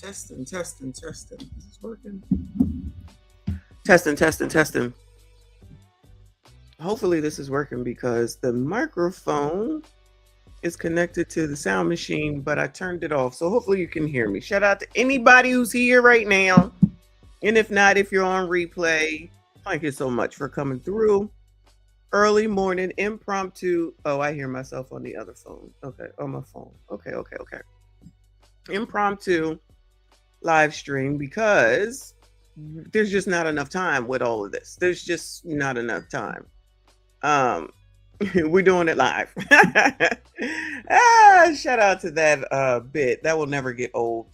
Testing. Is this working? Testing. Hopefully this is working because the microphone is connected to the sound machine, but I turned it off. So hopefully you can hear me. Shout out to anybody who's here right now. And if not, if you're on replay, thank you so much for coming through. Early morning impromptu. Oh, I hear myself on the other phone. Okay, on my phone. Okay. Impromptu live stream because there's just not enough time with all of this. There's just not enough time. We're doing it live. Shout out to that bit. That will never get old.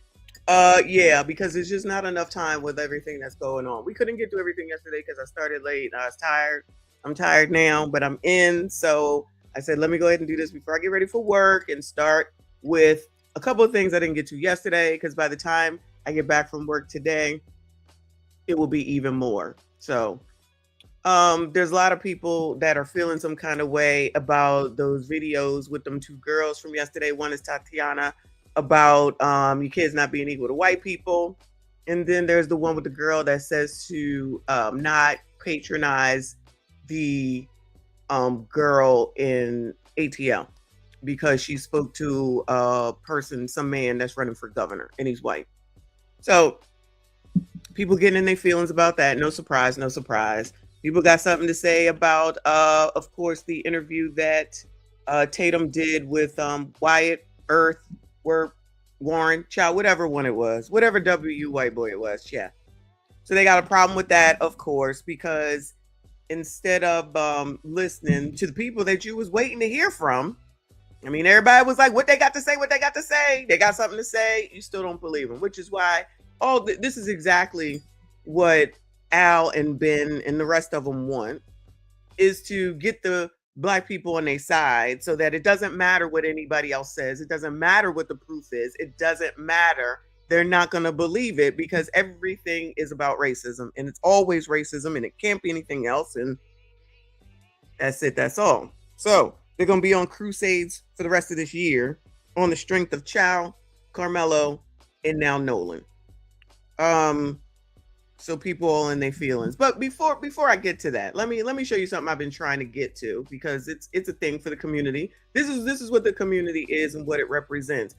Yeah, because there's just not enough time with everything that's going on. We couldn't get to everything yesterday because I started late. I was tired. I'm tired now, but I'm in. So I said, let me go ahead and do this before I get ready for work and start with a couple of things I didn't get to yesterday, because by the time I get back from work today, it will be even more. So there's a lot of people that are feeling some kind of way about those videos with them two girls from yesterday. One is Tatiana about your kids not being equal to white people. And then there's the one with the girl that says to not patronize the girl in ATL because she spoke to a person, some man that's running for governor, and he's white. So people getting in their feelings about that. No surprise. People got something to say about, of course, the interview that Tatum did with Wyatt Earth, Warren, Child, whatever one it was, whatever W white boy it was. Yeah. So they got a problem with that, of course, because instead of listening to the people that you was waiting to hear from, I mean, everybody was like, what they got to say, they got something to say. You still don't believe them, which is why this is exactly what Al and Ben and the rest of them want, is to get the Black people on their side so that it doesn't matter what anybody else says. It doesn't matter what the proof is. It doesn't matter. They're not going to believe it because everything is about racism, and it's always racism, and it can't be anything else. And that's it. That's all. So they're going to be on crusades for the rest of this year on the strength of Chow, Carmelo, and now Nolan. So people all in their feelings. But before I get to that, let me show you something I've been trying to get to, because it's a thing for the community. This is what the community is and what it represents.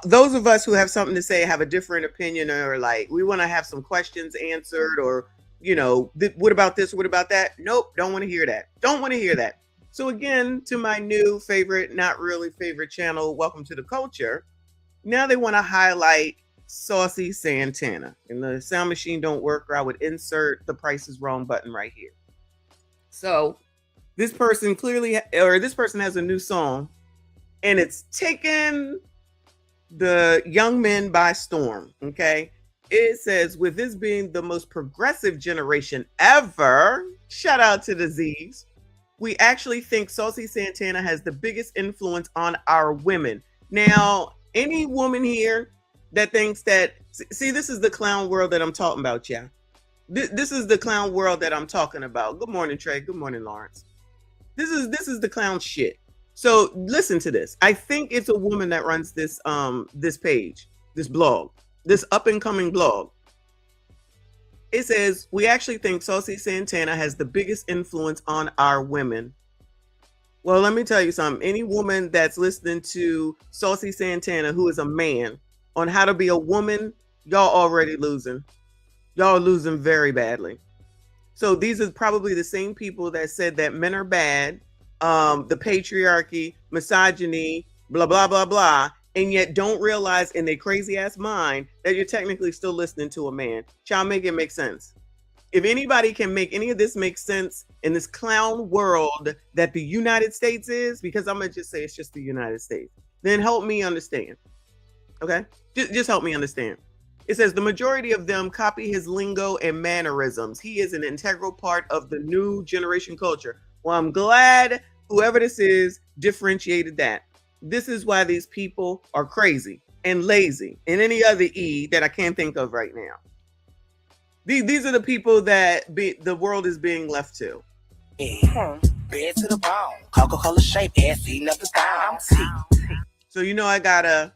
Those of us who have something to say, have a different opinion, or like we want to have some questions answered, or what about this, what about that? Nope, don't want to hear that. So again, to my new favorite, not really favorite channel, Welcome to the Culture. Now they want to highlight Saucy Santana, and the sound machine don't work, or I would insert the Price is Wrong button right here. So this person has a new song, and it's taken the young men by storm. Okay, it says, with this being the most progressive generation ever, shout out to the Z's, we actually think Saucy Santana has the biggest influence on our women. Now, any woman here that thinks that, see, this is the clown world that I'm talking about, yeah. This is the clown world that I'm talking about. Good morning, Trey. Good morning, Lawrence. This is the clown shit. So listen to this. I think it's a woman that runs this this page, this blog, this up and coming blog. It says, we actually think Saucy Santana has the biggest influence on our women. Well, let me tell you something. Any woman that's listening to Saucy Santana, who is a man, on how to be a woman, y'all already losing. Y'all losing very badly. So these are probably the same people that said that men are bad, the patriarchy, misogyny, blah, blah, blah, blah, and yet don't realize in their crazy ass mind that you're technically still listening to a man. Child, make it make sense. If anybody can make any of this make sense in this clown world that the United States is, because I'm going to just say it's just the United States, then help me understand. Okay? Just help me understand. It says the majority of them copy his lingo and mannerisms. He is an integral part of the new generation culture. Well, I'm glad whoever this is differentiated that. This is why these people are crazy and lazy and any other E that I can't think of right now. These are the people that the world is being left to. Bed to the bone, Coca-Cola shape, ass eating up the style. So I gotta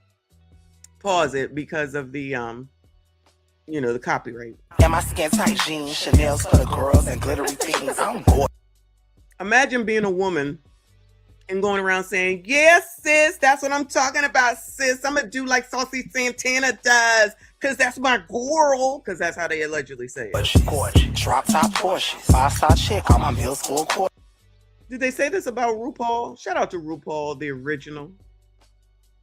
pause it because of the the copyright. And my skin tight jeans, Chanel's for the girls and glittery things. I'm bored. Imagine being a woman and going around saying, yes, sis, that's what I'm talking about, sis. I'm gonna do like Saucy Santana does, because that's my girl, because that's how they allegedly say it. Gorgeous, drop top Porsche, 5-star chick on my middle school court. Did they say this about RuPaul? Shout out to RuPaul, the original.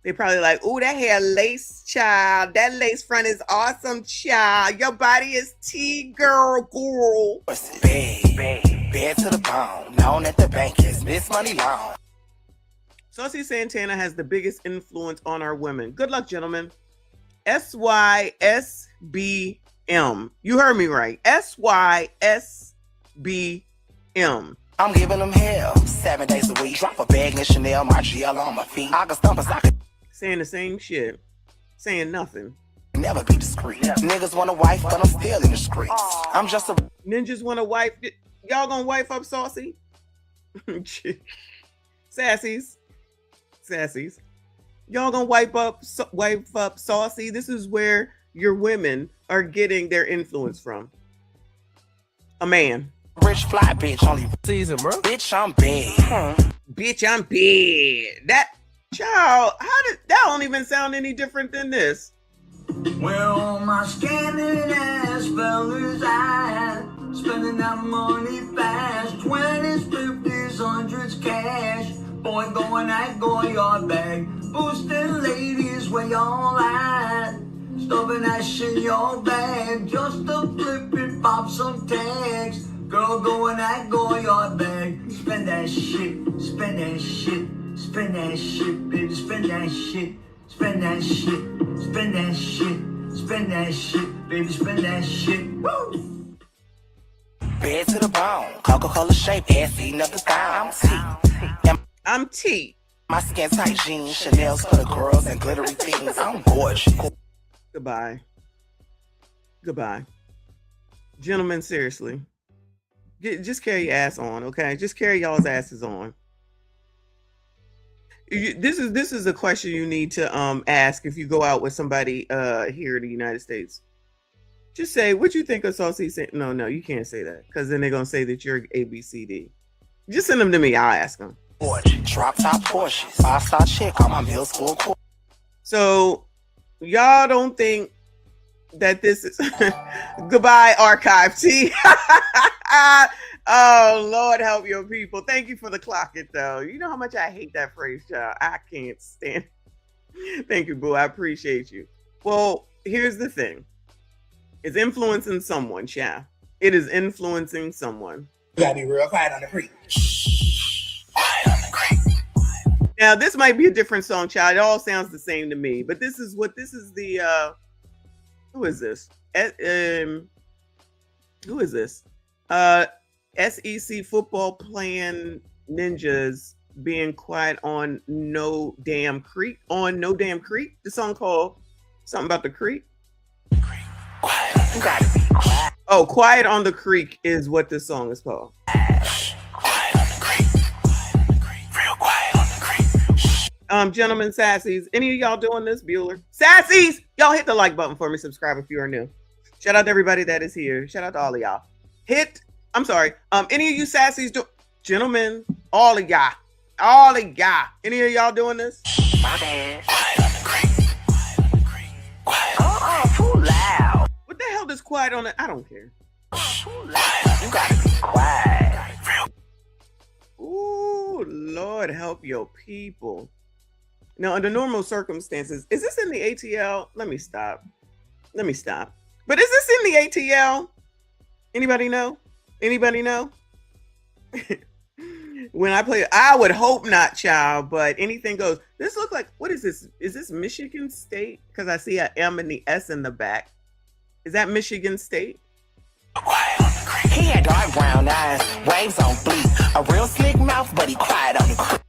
They probably like, oh, that hair lace, child. That lace front is awesome, child. Your body is tea, girl. Bad to the bone. Known at the bank is Miss Money Long. Saucy Santana has the biggest influence on our women. Good luck, gentlemen. SYSBM. You heard me right. SYSBM. I'm giving them hell 7 days a week. Drop a bag in Chanel, my GL on my feet. I can stump us, I can. Saying the same shit. Saying nothing. Never be discreet. Niggas want a wife, but I'm still in the streets. I'm just a. Ninjas want a wife. Y'all gonna wife up Saucy? Sassies. Y'all gonna wipe up Saucy? This is where your women are getting their influence from. A man. Rich fly bitch only season, bro. Bitch, I'm big. Bitch, I'm big. That child, that don't even sound any different than this. Well, my scanning ass fellas, I spending that money fast. 20s, 50s, 100s cash. Boy, going at your bag. Boosting ladies where y'all at. Stuffing that shit in your bag. Just to flip it, pop some tags. Girl, going at your bag. Spend that shit, spend that shit. Spend that shit, baby, spend that shit. Spend that shit, spend that shit. Spend that shit, baby, spend that shit. Woo! Bed to the bone, Coca-Cola shape, ass eating up the sky. I'm T. My skin tight jeans, Chanel's for the girls and glittery things. I'm gorgeous. Goodbye. Gentlemen, seriously. Just carry your ass on, okay? Just carry y'all's asses on. This is a question you need to ask if you go out with somebody here in the United States. Just say, what you think of Saucy? No, you can't say that, because then they're gonna say that you're ABCD. Just send them to me. I'll ask them. Drop top Porsche, 5-star chick on my middle school court. So y'all don't think that this is goodbye archive T. Oh, Lord help your people. Thank you for the clock it though. You know how much I hate that phrase, child. I can't stand it. Thank you, boo. I appreciate you. Well, here's the thing. It's influencing someone, child. It is influencing someone. You gotta be real quiet on the creek. Now, this might be a different song, child. It all sounds the same to me, but this is the who is this? Who is this? SEC football playing ninjas being quiet on No Damn Creek. The song called something about the creek. Quiet. You gotta be quiet. Oh, Quiet on the Creek is what this song is called. Quiet on the creek. Real quiet on the creek. Gentlemen, sassies, any of y'all doing this? Bueller? Sassies! Y'all hit the like button for me. Subscribe if you are new. Shout out to everybody that is here. Shout out to all of y'all. Any of you sassies gentlemen, all of y'all. Any of y'all doing this? My bad. Quiet on the creek. Quiet. Too loud. What the hell does quiet on it? I don't care. Too loud. You gotta be quiet. Ooh, Lord help your people. Now, under normal circumstances, is this in the ATL? Let me stop. But is this in the ATL? Anybody know? When I play, I would hope not, child, but anything goes. This looks like, what is this? Is this Michigan State? Because I see an M and the S in the back. Is that Michigan State? Quiet on the creek. He had dark brown eyes, waves on fleek, a real slick mouth, but he quiet on the creek.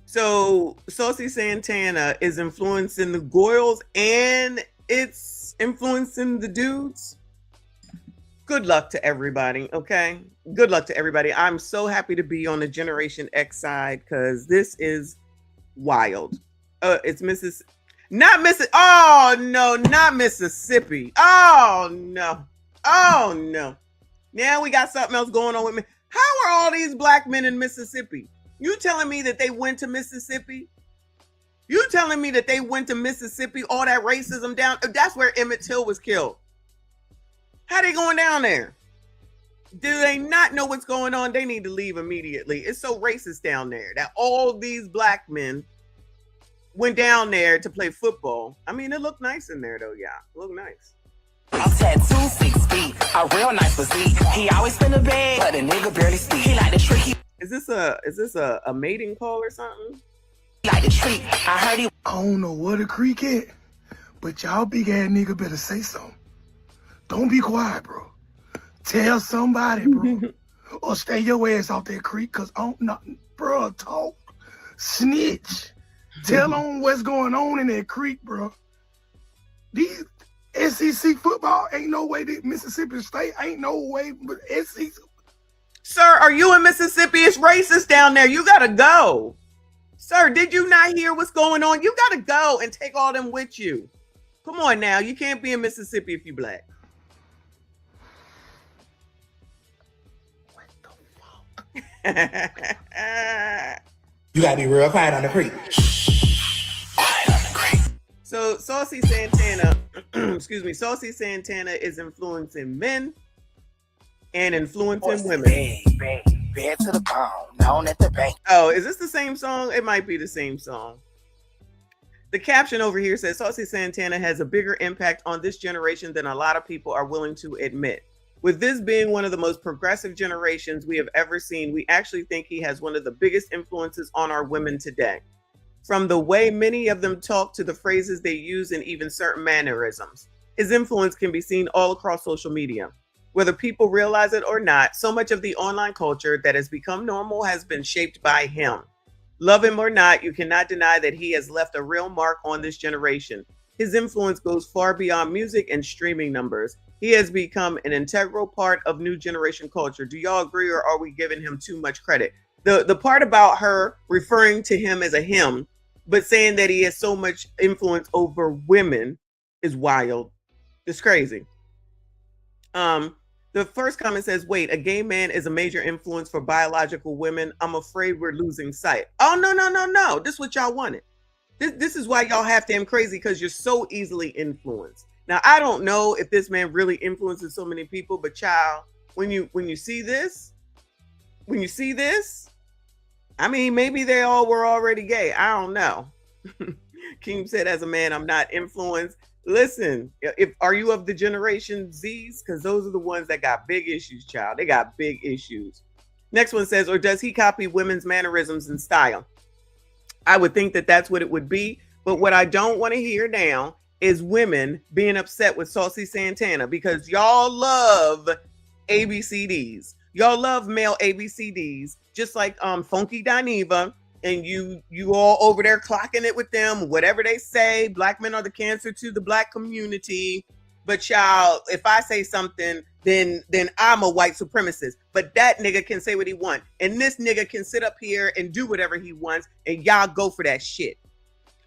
So Saucy Santana is influencing the girls and it's influencing the dudes. Good luck to everybody, okay? Good luck to everybody. I'm so happy to be on the Generation X side because this is wild. It's Mississippi. Not Mississippi. Oh no, not Mississippi. Oh no. Oh no. Now we got something else going on with me. How are all these black men in Mississippi? You telling me that they went to Mississippi? You telling me that they went to Mississippi, all that racism down? That's where Emmett Till was killed. How they going down there? Do they not know what's going on? They need to leave immediately. It's so racist down there that all these black men went down there to play football. I mean, it looked nice in there though, yeah. It looked nice. I'm tattooed 6 feet, a real nice physique. He always spin the bag, but a nigga barely speak. He like the trick. Is this a mating call or something? He like the treat. I heard he. I don't know where the creek at, but y'all big ass nigga better say something. Don't be quiet, bro. Tell somebody, bro. Or stay your ass off that creek, cause I'm not, bro, talk. Snitch. Tell them what's going on in that creek, bro. These SEC football ain't no way that Mississippi State ain't no way, but SEC. Sir, are you in Mississippi? It's racist down there. You gotta go. Sir, did you not hear what's going on? You gotta go and take all them with you. Come on now. You can't be in Mississippi if you black. You gotta be real quiet on the creek. So Saucy Santana, excuse me, Saucy Santana is influencing men and influencing women. Bad to the bone, known at the bank. Oh, is this the same song? It might be the same song. The caption over here says Saucy Santana has a bigger impact on this generation than a lot of people are willing to admit. With this being one of the most progressive generations we have ever seen, we actually think he has one of the biggest influences on our women today. From the way many of them talk to the phrases they use and even certain mannerisms. His influence can be seen all across social media. Whether people realize it or not, so much of the online culture that has become normal has been shaped by him. Love him or not, you cannot deny that he has left a real mark on this generation. His influence goes far beyond music and streaming numbers. He has become an integral part of new generation culture. Do y'all agree, or are we giving him too much credit? The part about her referring to him as a him, but saying that he has so much influence over women is wild. It's crazy. The first comment says, wait, a gay man is a major influence for biological women. I'm afraid we're losing sight. Oh, no. This is what y'all wanted. This is why y'all have to am crazy, because you're so easily influenced. Now, I don't know if this man really influences so many people, but child, when you see this, I mean, maybe they all were already gay. I don't know. King said, as a man, I'm not influenced. Listen, are you of the Generation Z's? Because those are the ones that got big issues, child. They got big issues. Next one says, or does he copy women's mannerisms and style? I would think that that's what it would be. But what I don't want to hear now is women being upset with Saucy Santana, because y'all love ABCDs. Y'all love male ABCDs, just like Funky Dineva, and you all over there clocking it with them, whatever they say. Black men are the cancer to the black community. But y'all, if I say something, then I'm a white supremacist. But that nigga can say what he wants, and this nigga can sit up here and do whatever he wants, and y'all go for that shit.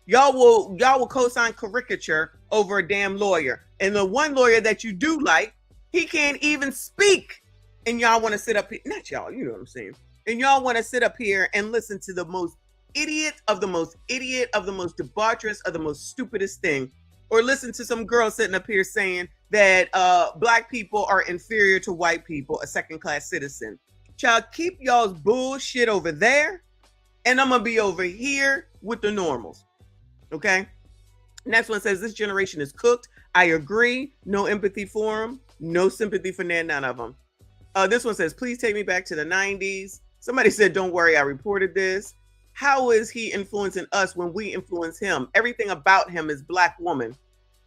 Y'all will co-sign caricature over a damn lawyer. And the one lawyer that you do like, he can't even speak. And y'all want to sit up here, not y'all, you know what I'm saying. And y'all want to sit up here and listen to the most idiot of the most debaucherous of the most stupidest thing. Or listen to some girl sitting up here saying that black people are inferior to white people, a second-class citizen. Child, keep y'all's bullshit over there. And I'm going to be over here with the normals. Okay. Next one says, this generation is cooked. I agree. No empathy for them. No sympathy for none of them. This one says, please take me back to the 90s. Somebody said, don't worry, I reported this. How is he influencing us when we influence him? Everything about him is black woman.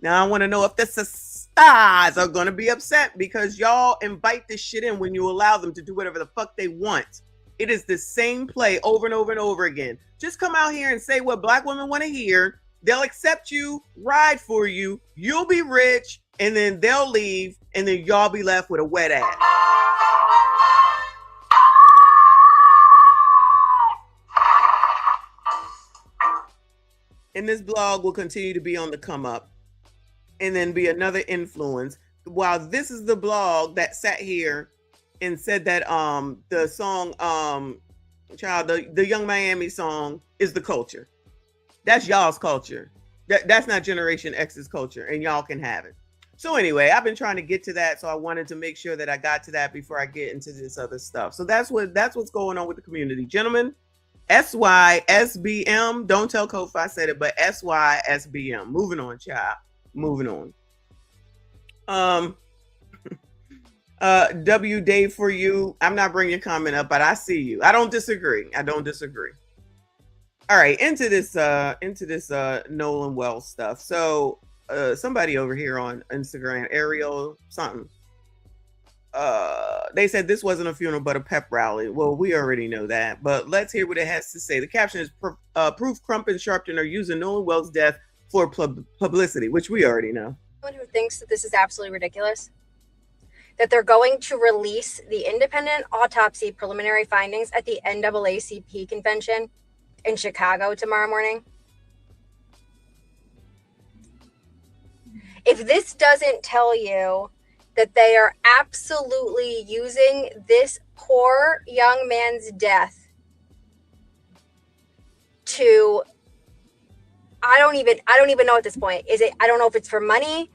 Now I want to know if the stars are going to be upset because y'all invite this shit in when you allow them to do whatever the fuck they want. It is the same play over and over and over again. Just come out here and say what black women want to hear. They'll accept you, ride for you. You'll be rich, and then they'll leave, and then y'all be left with a wet ass. and this blog will continue to be on the come up, and then be another influence. While this is the blog that sat here and said that the song the Young Miami song is the culture. That's y'all's culture. That's not Generation X's culture, and y'all can have it. So anyway, I've been trying to get to that, so I wanted to make sure that I got to that before I get into this other stuff. So that's what's going on with the community, gentlemen. SYSBM. Don't tell Kofi I said it, but SYSBM. Moving on, child. Moving on. W Day for you. I'm not bringing your comment up, but I see you. I don't disagree. All right, into this Nolan Wells stuff. So somebody over here on Instagram, Ariel something, they said this wasn't a funeral but a pep rally. Well, we already know that, but let's hear what it has to say. The caption is proof Crump and Sharpton are using Nolan Wells' death for publicity, which we already know. Anyone who thinks that this is absolutely ridiculous, that they're going to release the independent autopsy preliminary findings at the NAACP convention in Chicago tomorrow morning. If this doesn't tell you that they are absolutely using this poor young man's death to, I don't even know at this point. I don't know if it's for money.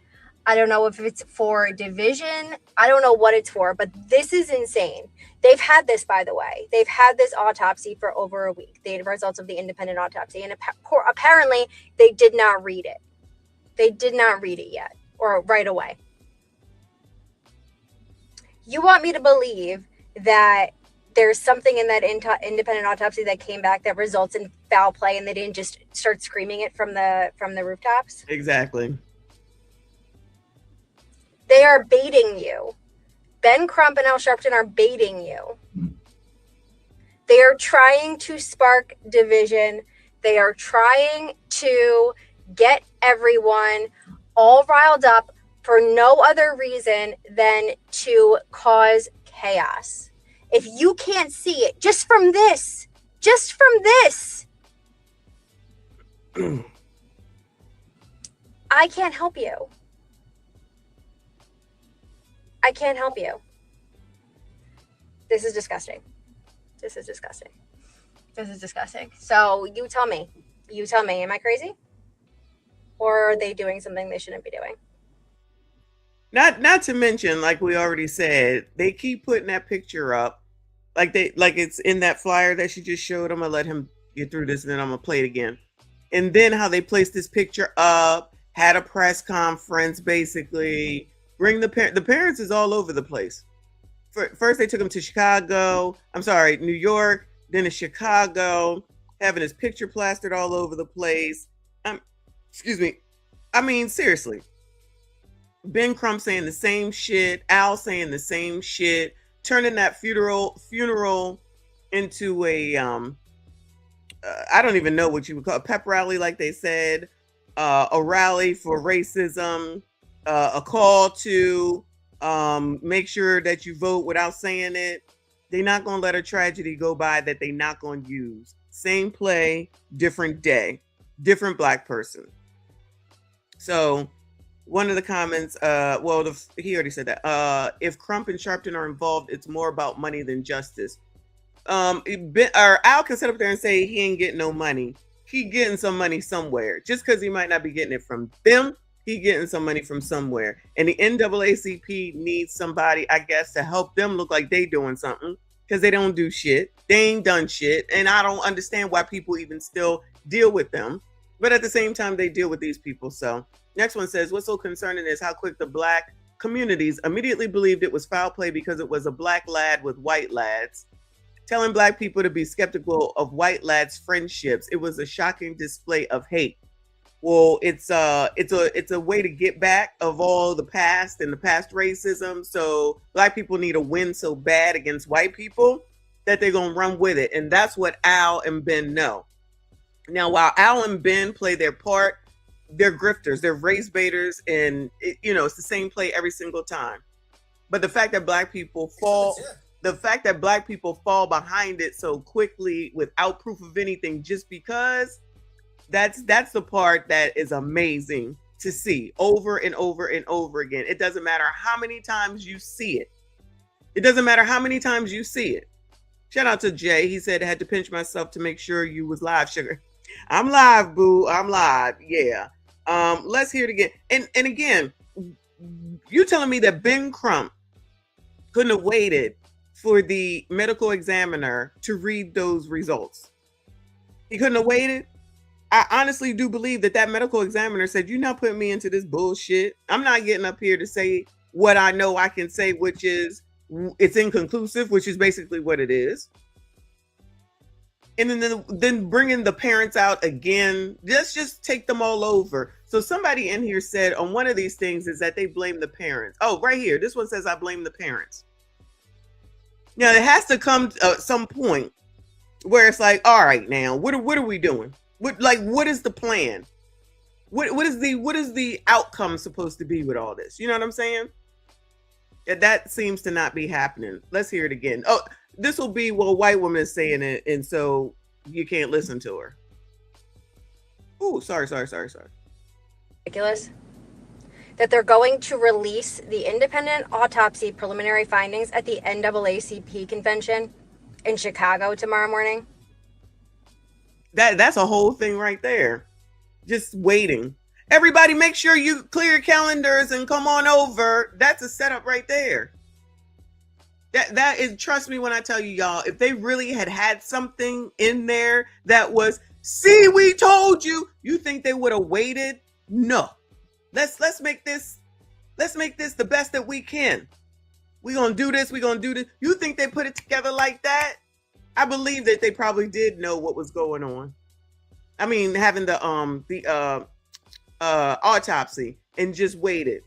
I don't know if it's for division. I don't know what it's for, but this is insane. They've had this, by the way. They've had this autopsy for over a week, the results of the independent autopsy. And apparently they did not read it. They did not read it yet or right away. You want me to believe that there's something in that independent autopsy that came back that results in foul play and they didn't just start screaming it from the rooftops? Exactly. They are baiting you. Ben Crump and Al Sharpton are baiting you. They are trying to spark division. They are trying to get everyone all riled up for no other reason than to cause chaos. If you can't see it, just from this, I can't help you. I can't help you. This is disgusting. So you tell me, am I crazy? Or are they doing something they shouldn't be doing? Not to mention, like we already said, they keep putting that picture up. Like it's in that flyer that she just showed. I'm gonna let him get through this and then I'm gonna play it again. And then how they placed this picture up, had a press conference, basically. Bring the parents is all over the place. First, they took him to New York, then to Chicago, having his picture plastered all over the place. Excuse me. I mean, seriously. Ben Crump saying the same shit, Al saying the same shit, turning that funeral into a I don't even know what you would call a pep rally, like they said, a rally for racism. A call to make sure that you vote without saying it. They're not going to let a tragedy go by that they're not going to use. Same play, different day, different black person. So one of the comments, he already said that. If Crump and Sharpton are involved, it's more about money than justice. Al can sit up there and say he ain't getting no money. He getting some money somewhere. Just because he might not be getting it from them, he getting some money from somewhere. And the NAACP needs somebody, I guess, to help them look like they doing something, because they don't do shit. They ain't done shit. And I don't understand why people even still deal with them. But at the same time, they deal with these people. So next one says, what's so concerning is how quick the black communities immediately believed it was foul play because it was a black lad with white lads. Telling black people to be skeptical of white lads' friendships. It was a shocking display of hate. Well, it's a way to get back of all the past and the past racism. So black people need a win so bad against white people that they're gonna run with it, and that's what Al and Ben know. Now, while Al and Ben play their part, they're grifters, they're race baiters, and it's the same play every single time. But the fact that black people fall behind it so quickly without proof of anything, just because. That's the part that is amazing to see over and over and over again. It doesn't matter how many times you see it. It doesn't matter how many times you see it. Shout out to Jay. He said I had to pinch myself to make sure you was live, sugar. I'm live, boo. I'm live. Yeah. Let's hear it again. And again, you telling me that Ben Crump couldn't have waited for the medical examiner to read those results? He couldn't have waited? I honestly do believe that medical examiner said, you're not putting me into this bullshit. I'm not getting up here to say what I know I can say, which is it's inconclusive, which is basically what it is. And then bringing the parents out again, just take them all over. So somebody in here said on one of these things is that they blame the parents. Oh, right here. This one says I blame the parents. Now, it has to come to some point where it's like, all right, now, what are we doing? What is the plan? What is the outcome supposed to be with all this? You know what I'm saying? That seems to not be happening. Let's hear it again. Oh, this will be, well, a white woman is saying it, and so you can't listen to her. Oh, sorry. Ridiculous. That they're going to release the independent autopsy preliminary findings at the NAACP convention in Chicago tomorrow morning. That's a whole thing right there. Just waiting. Everybody make sure you clear your calendars and come on over. That's a setup right there. That is, trust me when I tell you, y'all, if they really had something in there that was, see, we told you, you think they would have waited? No. Let's make this the best that we can. We're gonna do this. You think they put it together like that? I believe that they probably did know what was going on. I mean, having the autopsy and just waited.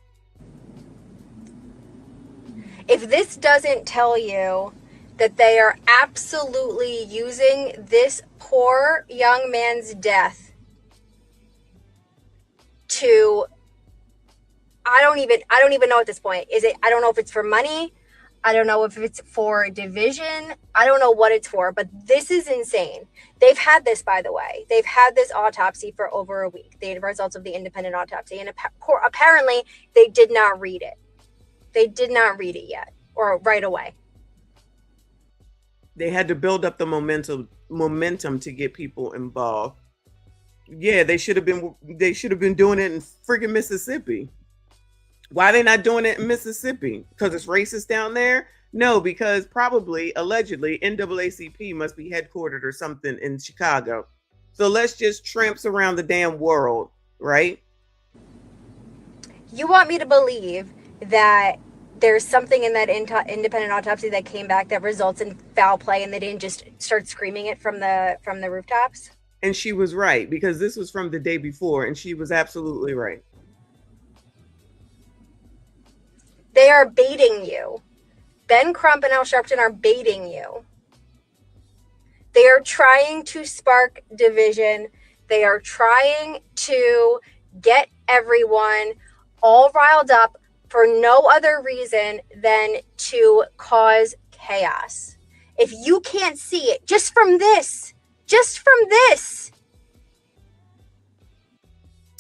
If this doesn't tell you that they are absolutely using this poor young man's death to, I don't even know at this point. I don't know if it's for money. I don't know if it's for division. I don't know what it's for, but this is insane. They've had this, by the way. They've had this autopsy for over a week, the results of the independent autopsy. And apparently they did not read it. They did not read it yet or right away. They had to build up the momentum to get people involved. Yeah, they should have been doing it in freaking Mississippi. Why are they not doing it in Mississippi? Because it's racist down there? No, because probably, allegedly, NAACP must be headquartered or something in Chicago. So let's just tramps around the damn world, right? You want me to believe that there's something in that independent autopsy that came back that results in foul play and they didn't just start screaming it from the rooftops? And she was right, because this was from the day before, and she was absolutely right. They are baiting you. Ben Crump and Al Sharpton are baiting you. They are trying to spark division. They are trying to get everyone all riled up for no other reason than to cause chaos. If you can't see it, just from this.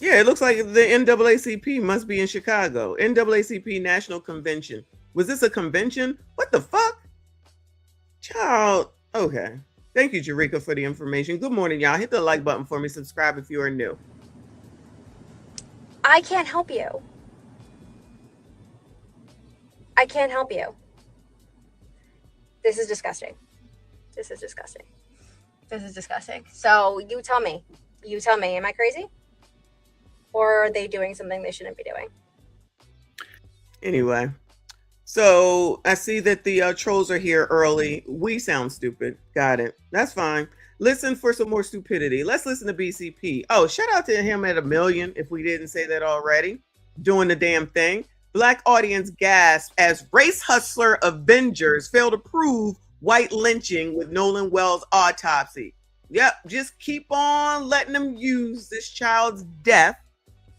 Yeah, it looks like the NAACP must be in Chicago. NAACP National Convention. Was this a convention? What the fuck? Child. Okay. Thank you, Jerika, for the information. Good morning, y'all. Hit the like button for me. Subscribe if you are new. I can't help you. This is disgusting. So you tell me, am I crazy? Or are they doing something they shouldn't be doing? Anyway, so I see that the trolls are here early. We sound stupid. Got it. That's fine. Listen for some more stupidity. Let's listen to BCP. Oh, shout out to him at 1 million, if we didn't say that already. Doing the damn thing. Black audience gasp as race hustler Avengers fail to prove white lynching with Nolan Wells autopsy. Yep, just keep on letting them use this child's death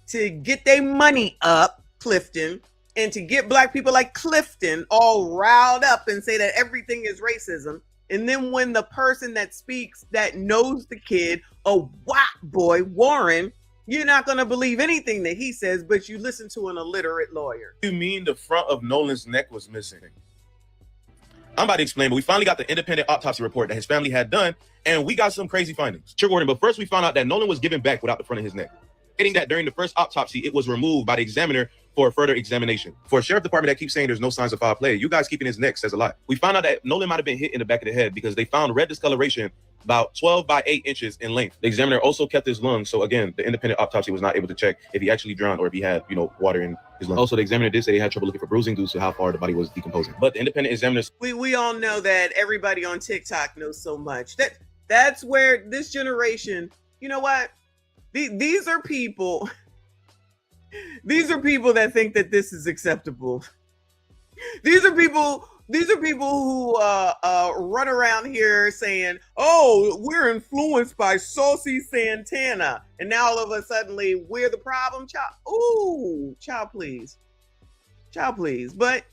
to get their money up, Clifton, and to get black people like Clifton all riled up and say that everything is racism. And then when the person that speaks that knows the kid, a white boy, Warren, you're not going to believe anything that he says, but you listen to an illiterate lawyer. You mean the front of Nolan's neck was missing? I'm about to explain, but we finally got the independent autopsy report that his family had done, and we got some crazy findings. Trigger warning, but first we found out that Nolan was given back without the front of his neck, stating that during the first autopsy, it was removed by the examiner for further examination. For a sheriff department that keeps saying there's no signs of foul play, you guys keeping his neck says a lot. We found out that Nolan might have been hit in the back of the head because they found red discoloration about 12 by 8 inches in length. The examiner also kept his lungs, so again, the independent autopsy was not able to check if he actually drowned or if he had, water in his lungs. Also, the examiner did say he had trouble looking for bruising due to how far the body was decomposing. But the independent examiner... We all know that everybody on TikTok knows so much. That's where this generation, you know what? These are people... These are people that think that this is acceptable. These are people who run around here saying, "Oh, we're influenced by Saucy Santana," and now all of a sudden we're the problem. Child, ooh, child, please. But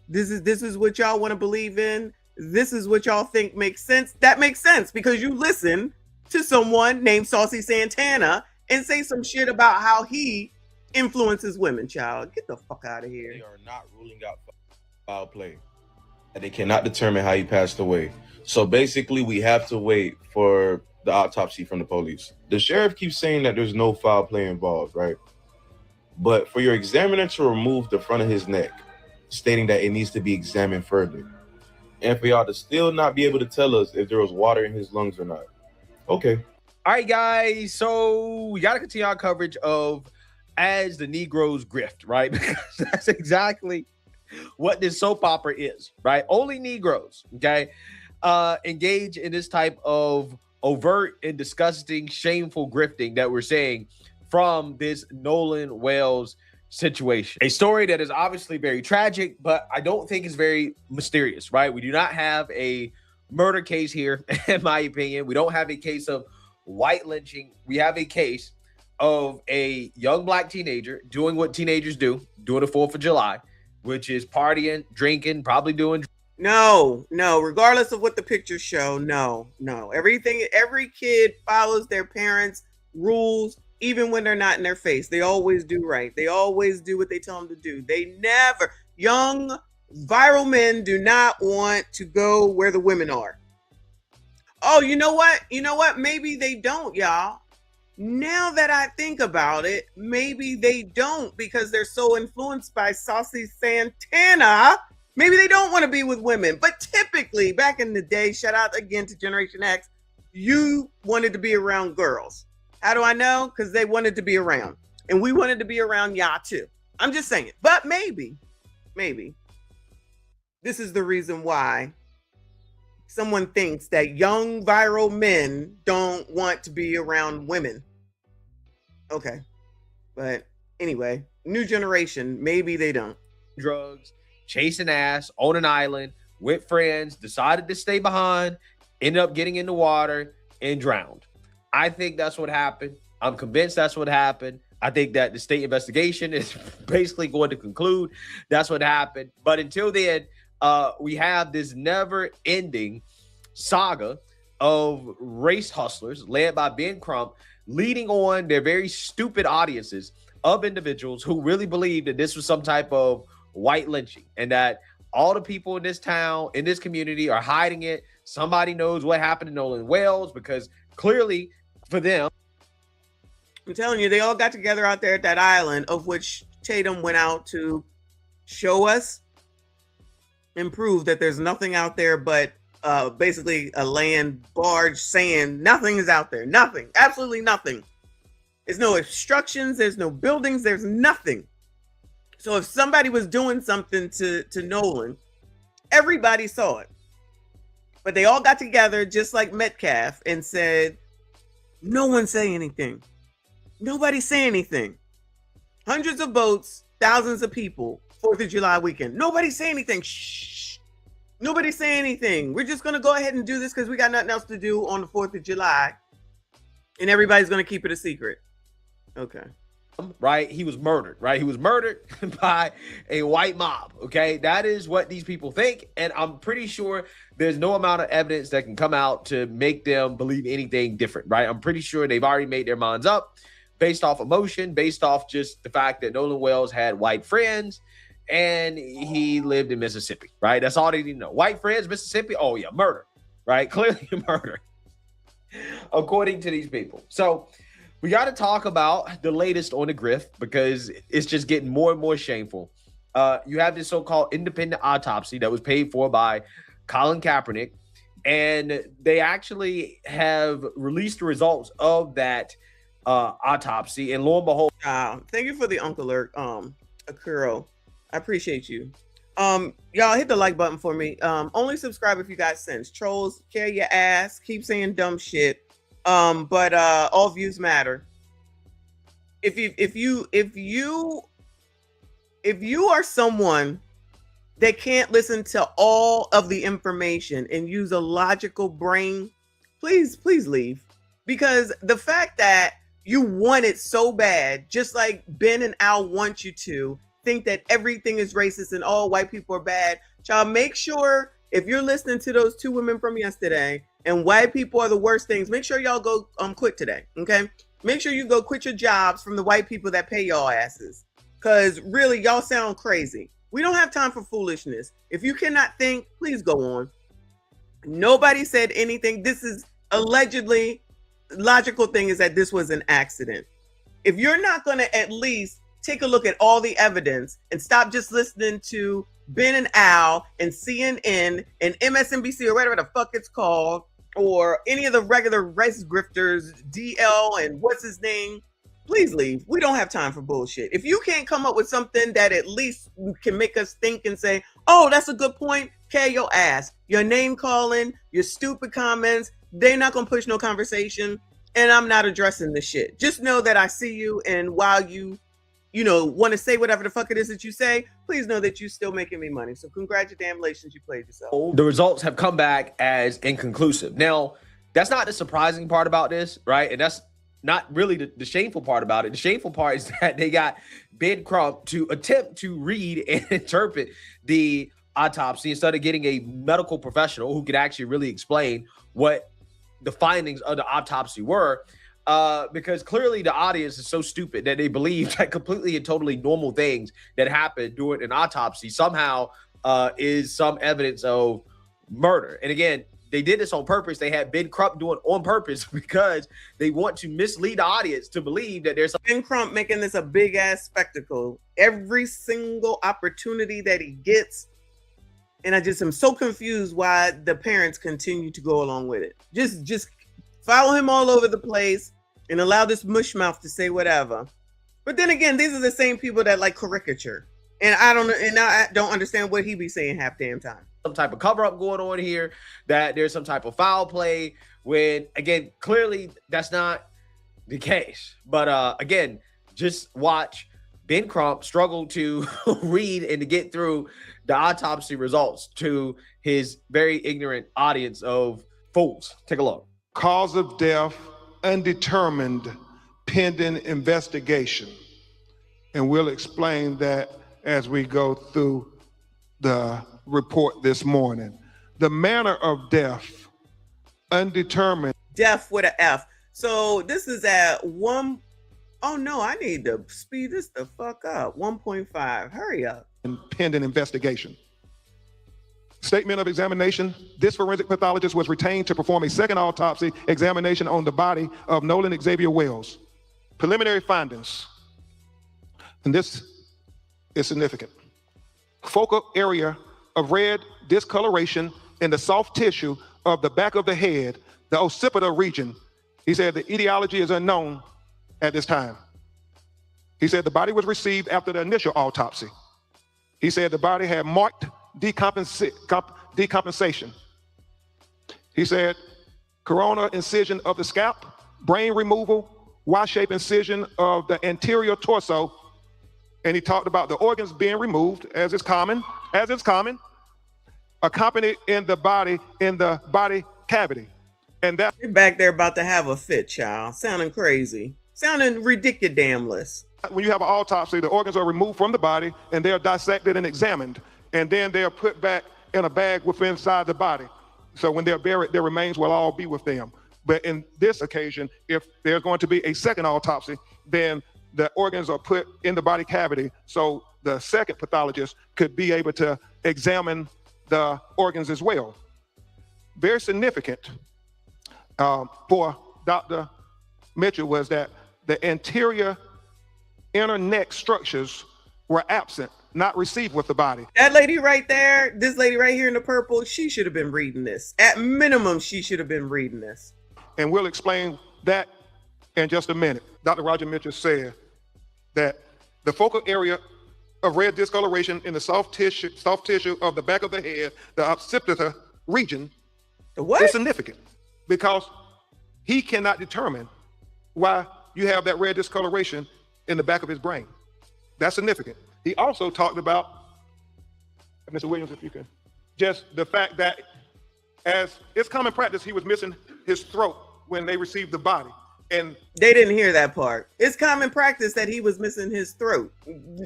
this is what y'all want to believe in. This is what y'all think makes sense. That makes sense because you listen to someone named Saucy Santana and say some shit about how he influences women. Child, get the fuck out of here. They are not ruling out foul play. They cannot determine how he passed away. So basically, we have to wait for the autopsy from the police. The sheriff keeps saying that there's no foul play involved, right? But for your examiner to remove the front of his neck, stating that it needs to be examined further, and for y'all to still not be able to tell us if there was water in his lungs or not. Okay. All right, guys. So we got to continue our coverage of As the Negroes Grift, right? Because that's exactly what this soap opera is, right? Only Negroes, okay, engage in this type of overt and disgusting, shameful grifting that we're seeing from this Nolan Wells situation. A story that is obviously very tragic, but I don't think is very mysterious, right? We do not have a murder case here, in my opinion. We don't have a case of white lynching. We have a case of a young black teenager doing what teenagers do, doing the 4th of July, which is partying, drinking, probably doing. No, regardless of what the pictures show, no. Every kid follows their parents' rules, even when they're not in their face. They always do right. They always do what they tell them to do. Young viral men do not want to go where the women are. Oh, you know what? Maybe they don't, y'all. Now that I think about it, maybe they don't because they're so influenced by Saucy Santana. Maybe they don't want to be with women. But typically, back in the day, shout out again to Generation X, you wanted to be around girls. How do I know? Because they wanted to be around. And we wanted to be around y'all too. I'm just saying. But maybe this is the reason why someone thinks that young viral men don't want to be around women. Okay. But anyway, new generation, maybe they don't. Drugs, chasing ass on an island with friends, decided to stay behind, ended up getting in the water and drowned. I think that's what happened. I'm convinced that's what happened. I think that the state investigation is basically going to conclude that's what happened. But until then, we have this never-ending saga of race hustlers led by Ben Crump, leading on their very stupid audiences of individuals who really believed that this was some type of white lynching and that all the people in this town, in this community are hiding it. Somebody knows what happened to Nolan Wells because clearly for them, I'm telling you, they all got together out there at that island, of which Tatum went out to show us and prove that there's nothing out there but basically a land barge saying nothing is out there. Nothing. Absolutely nothing. There's no obstructions. There's no buildings. There's nothing. So if somebody was doing something to Nolan, everybody saw it. But they all got together just like Metcalf and said, no one say anything. Nobody say anything. Hundreds of boats, thousands of people, 4th of July weekend. Nobody say anything. Shh. Nobody say anything. We're just going to go ahead and do this because we got nothing else to do on the 4th of July. And everybody's going to keep it a secret. Okay. right? He was murdered, right? He was murdered by a white mob, okay? That is what these people think, and I'm pretty sure there's no amount of evidence that can come out to make them believe anything different, right? I'm pretty sure they've already made their minds up based off emotion, based off just the fact that Nolan Wells had white friends and he lived in Mississippi, right? That's all they need to know. White friends, Mississippi, oh yeah, murder, right? Clearly murder, according to these people. So we got to talk about the latest on the grift because it's just getting more and more shameful. You have this so-called independent autopsy that was paid for by Colin Kaepernick, and they actually have released the results of that autopsy. And lo and behold, thank you for the Uncle Akuro. I appreciate you. Y'all hit the like button for me. Only subscribe if you got sense. Trolls, carry your ass. Keep saying dumb shit. But all views matter. If you are someone that can't listen to all of the information and use a logical brain, please leave. Because the fact that you want it so bad, just like Ben and Al want you to think that everything is racist and all white people are bad, y'all make sure if you're listening to those two women from yesterday and white people are the worst things, make sure y'all go quit today, okay? Make sure you go quit your jobs from the white people that pay y'all asses. Because really, y'all sound crazy. We don't have time for foolishness. If you cannot think, please go on. Nobody said anything. This is allegedly, logical thing is that this was an accident. If you're not going to at least take a look at all the evidence and stop just listening to Ben and Al and CNN and MSNBC or whatever the fuck it's called, or any of the regular race grifters, DL and what's his name, please leave. We don't have time for bullshit. If you can't come up with something that at least can make us think and say, oh, that's a good point, carry your ass. Your name calling, your stupid comments, they're not going to push no conversation, and I'm not addressing the shit. Just know that I see you, and while you want to say whatever the fuck it is that you say, please know that you're still making me money. So congratulations, you played yourself. The results have come back as inconclusive. Now, that's not the surprising part about this, right? And that's not really the shameful part about it. The shameful part is that they got Ben Crump to attempt to read and interpret the autopsy instead of getting a medical professional who could actually really explain what the findings of the autopsy were. Because clearly the audience is so stupid that they believe that completely and totally normal things that happen during an autopsy somehow is some evidence of murder. And again, they did this on purpose. They had Ben Crump doing it on purpose because they want to mislead the audience to believe that there's Ben Crump making this a big ass spectacle every single opportunity that he gets. And I just am so confused why the parents continue to go along with it. Just follow him all over the place and allow this mushmouth to say whatever. But then again, these are the same people that like caricature. And I don't understand what he be saying half damn time. Some type of cover up going on here, that there's some type of foul play, when again, clearly that's not the case. But again, just watch Ben Crump struggle to read and to get through the autopsy results to his very ignorant audience of fools. Take a look. Cause of death undetermined, pending investigation. And we'll explain that as we go through the report this morning. The manner of death undetermined. Death with an F. So this is at one. Oh no, I need to speed this the fuck up. 1.5. Hurry up. Pending investigation. Statement of examination. This forensic pathologist was retained to perform a second autopsy examination on the body of Nolan Xavier Wells. Preliminary findings. And this is significant. Focal area of red discoloration in the soft tissue of the back of the head, the occipital region. He said the etiology is unknown at this time. He said the body was received after the initial autopsy. He said the body had marked decompensation. He said corona incision of the scalp, brain removal, Y-shaped incision of the anterior torso, and he talked about the organs being removed, as is common, accompanied in the body cavity. And that You're back there about to have a fit, child. Sounding crazy. Sounding ridiculous. When you have an autopsy, the organs are removed from the body and they are dissected and examined, and then they are put back in a bag within inside the body. So when they're buried, their remains will all be with them. But in this occasion, if there's going to be a second autopsy, then the organs are put in the body cavity, so the second pathologist could be able to examine the organs as well. Very significant for Dr. Mitchell was that the anterior inner neck structures were absent, not received with the body. That lady right there, this lady right here in the purple, she should have been reading this. At minimum, she should have been reading this. And we'll explain that in just a minute. Dr. Roger Mitchell said that the focal area of red discoloration in the soft tissue of the back of the head, the occipital region, is significant because he cannot determine why you have that red discoloration in the back of his brain. That's significant. He also talked about, Mr. Williams, if you can, just the fact that as it's common practice, he was missing his throat when they received the body. And they didn't hear that part. It's common practice that he was missing his throat.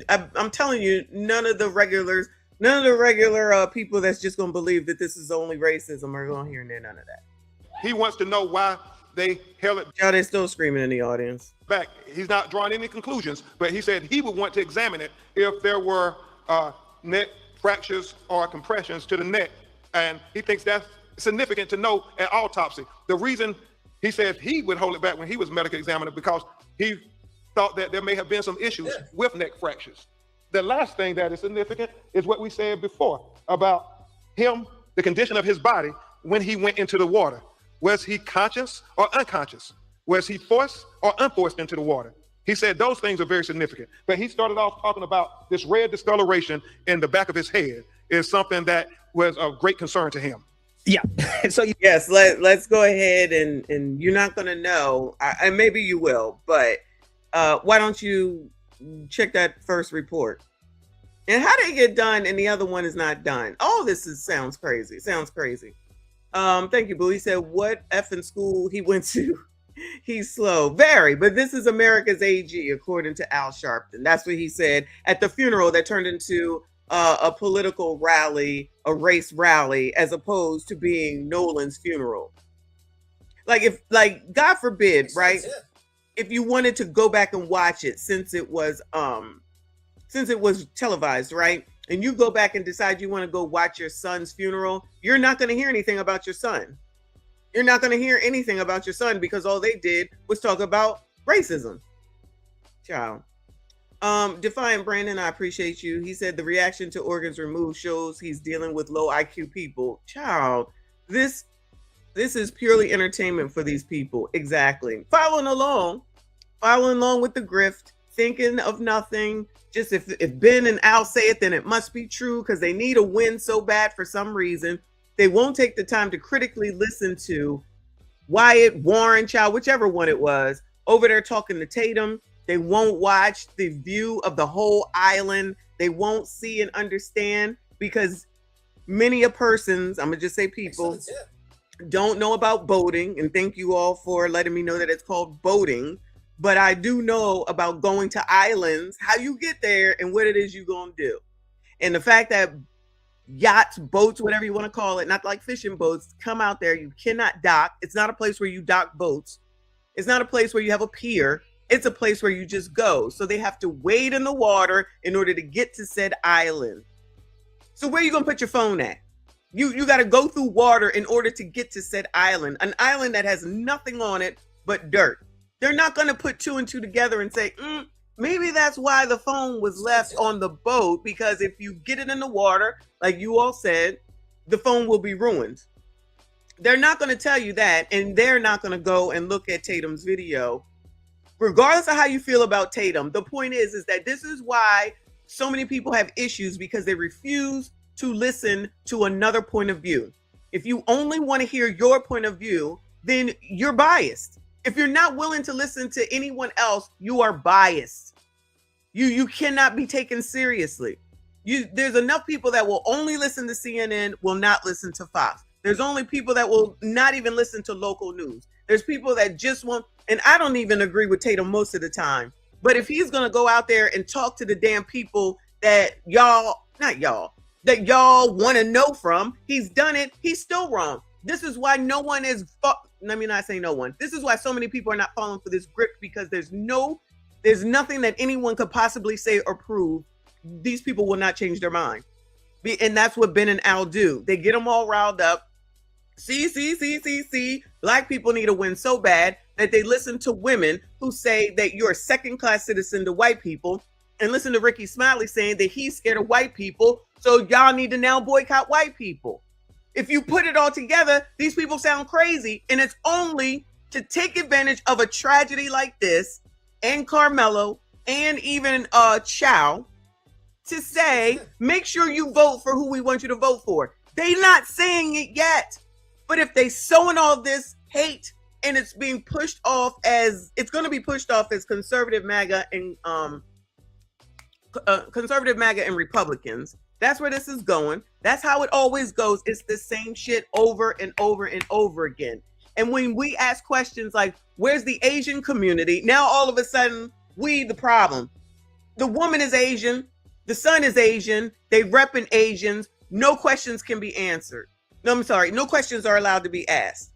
I'm telling you, none of the regular people that's just gonna believe that this is only racism are gonna hear none of that. He wants to know why they held it. Yeah, they're still screaming in the audience. Back. He's not drawing any conclusions, but he said he would want to examine it if there were neck fractures or compressions to the neck, and he thinks that's significant to know at autopsy. The reason he said he would hold it back when he was medical examiner because he thought that there may have been some issues with neck fractures. The last thing that is significant is what we said before about him, the condition of his body when he went into the water. Was he conscious or unconscious? Was he forced or unforced into the water? He said those things are very significant. But he started off talking about this red discoloration in the back of his head is something that was of great concern to him. Yeah. So yes, let's go ahead and you're not gonna know, and maybe you will, but why don't you check that first report? And how did it get done and the other one is not done? All this sounds crazy. Sounds crazy. Thank you, Boo. He said, what effing school he went to? He's slow. Very, but this is America's AG, according to Al Sharpton. That's what he said at the funeral that turned into a political rally, a race rally, as opposed to being Nolan's funeral. Like God forbid, right? If you wanted to go back and watch it since it was televised, right? And you go back and decide you want to go watch your son's funeral, you're not going to hear anything about your son. You're not going to hear anything about your son because all they did was talk about racism. Ciao. Defiant Brandon, I appreciate you. He said the reaction to organs removed shows he's dealing with low IQ people. Child, this is purely entertainment for these people. Exactly. Following along with the grift, thinking of nothing. Just if Ben and Al say it, then it must be true because they need a win so bad for some reason. They won't take the time to critically listen to Wyatt, Warren, Child, whichever one it was, over there talking to Tatum. They won't watch the view of the whole island. They won't see and understand because many a persons, I'm gonna just say people, don't know about boating. And thank you all for letting me know that it's called boating. But I do know about going to islands, how you get there and what it is you're gonna do. And the fact that yachts, boats, whatever you want to call it, not like fishing boats, come out there, you cannot dock. It's not a place where you dock boats. It's not a place where you have a pier. It's a place where you just go. So they have to wade in the water in order to get to said island. So where are you gonna put your phone at? You got to go through water in order to get to said island, an island that has nothing on it but dirt. They're not gonna put two and two together and say, maybe that's why the phone was left on the boat, because if you get it in the water, like you all said, the phone will be ruined. They're not gonna tell you that, and they're not gonna go and look at Tatum's video. Regardless of how you feel about Tatum, the point is that this is why so many people have issues, because they refuse to listen to another point of view. If you only want to hear your point of view, then you're biased. If you're not willing to listen to anyone else, you are biased. You cannot be taken seriously. There's enough people that will only listen to CNN, will not listen to Fox. There's only people that will not even listen to local news. There's people that just won't. and I don't even agree with Tatum most of the time, but if he's going to go out there and talk to the damn people that y'all want to know from, he's done it. He's still wrong. This is why no one is, let me not say no one. This is why so many people are not falling for this grip, because there's nothing that anyone could possibly say or prove. These people will not change their mind. And that's what Ben and Al do. They get them all riled up. See. Black people need to win so bad that they listen to women who say that you're a second-class citizen to white people, and listen to Ricky Smiley saying that he's scared of white people, so y'all need to now boycott white people. If you put it all together, these people sound crazy, and it's only to take advantage of a tragedy like this, and Carmelo, and even Chow, to say, make sure you vote for who we want you to vote for. They not saying it yet. But if they sowing all this hate and it's being pushed off as, it's going to be pushed off as conservative MAGA and Republicans, that's where this is going. That's how it always goes. It's the same shit over and over and over again. And when we ask questions like, where's the Asian community? Now all of a sudden, we the problem. The woman is Asian. The son is Asian. They repping Asians. No questions can be answered. No, I'm sorry. No questions are allowed to be asked.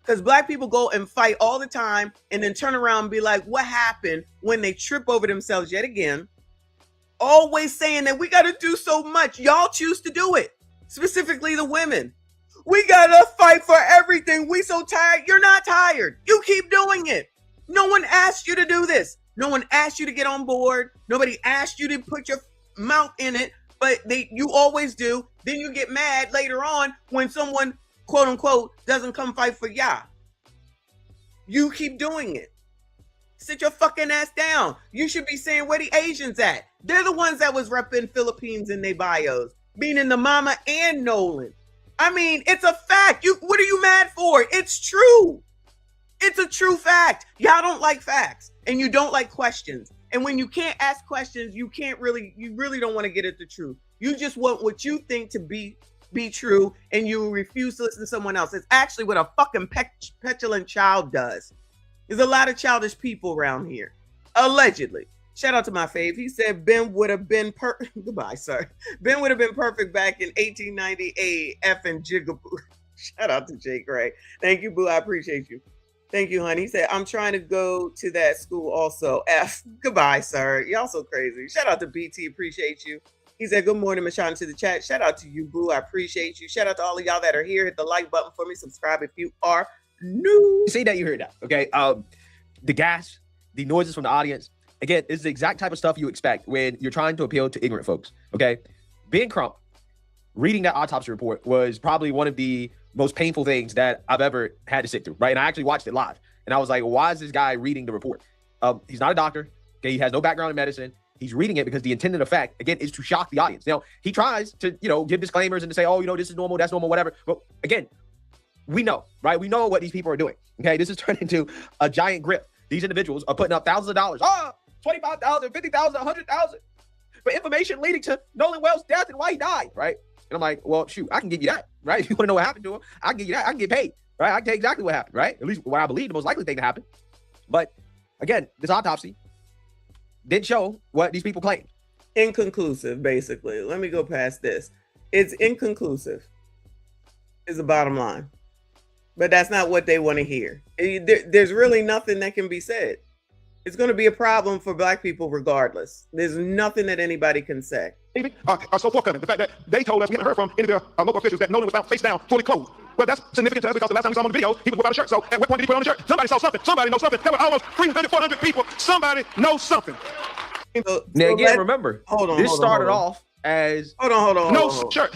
Because black people go and fight all the time and then turn around and be like, what happened, when they trip over themselves yet again? Always saying that we got to do so much. Y'all choose to do it. Specifically the women. We got to fight for everything. We so tired. You're not tired. You keep doing it. No one asked you to do this. No one asked you to get on board. Nobody asked you to put your mouth in it. But you always do. Then you get mad later on when someone, quote unquote, doesn't come fight for y'all. You keep doing it. Sit your fucking ass down. You should be saying, where the Asians at? They're the ones that was repping Philippines in their bios, meaning the mama and Nolan. I mean, it's a fact. What are you mad for? It's true. It's a true fact. Y'all don't like facts, and you don't like questions. And when you can't ask questions, you really don't want to get at the truth. You just want what you think to be true, and you refuse to listen to someone else. It's actually what a fucking petulant child does. There's a lot of childish people around here. Allegedly. Shout out to my fave. He said Ben would have been goodbye, sorry. Ben would have been perfect back in 1898. Effing jigaboo. Shout out to Jay Gray. Thank you, boo. I appreciate you. Thank you, honey. He said, I'm trying to go to that school also. F. Goodbye, sir. Y'all so crazy. Shout out to BT. Appreciate you. He said, good morning, Michonne, to the chat. Shout out to you, boo. I appreciate you. Shout out to all of y'all that are here. Hit the like button for me. Subscribe if you are new. Say that you heard that, okay? The gas, the noises from the audience. Again, this is the exact type of stuff you expect when you're trying to appeal to ignorant folks, okay? Ben Crump reading that autopsy report was probably one of the most painful things that I've ever had to sit through, right? And I actually watched it live. And I was like, why is this guy reading the report? He's not a doctor. Okay, he has no background in medicine. He's reading it because the intended effect, again, is to shock the audience. Now, he tries to, give disclaimers and to say, oh, this is normal, that's normal, whatever. But again, we know, right? We know what these people are doing. Okay, this has turned into a giant grip. These individuals are putting up thousands of dollars. $25,000, $50,000, $100,000 for information leading to Nolan Wells' death and why he died, right? And I'm like, well, shoot, I can give you that, right? If you want to know what happened to him, I can give you that. I can get paid, right? I can tell you exactly what happened, right? At least what I believe the most likely thing to happen. But again, this autopsy did show what these people claim. Inconclusive, basically. Let me go past this. It's inconclusive is the bottom line. But that's not what they want to hear. There's really nothing that can be said. It's going to be a problem for black people regardless. There's nothing that anybody can say. Are so forthcoming. The fact that they told us, we haven't heard from any of their local officials, that Nolan was found face down, fully clothed. Well, that's significant to us because the last time we saw him on the video, he was without a shirt. So at what point did he put on a shirt? Somebody saw something. Somebody knows something. There were almost 300, 400 people. Somebody knows something. Now, again, remember, this started off as... Hold on. No shirt.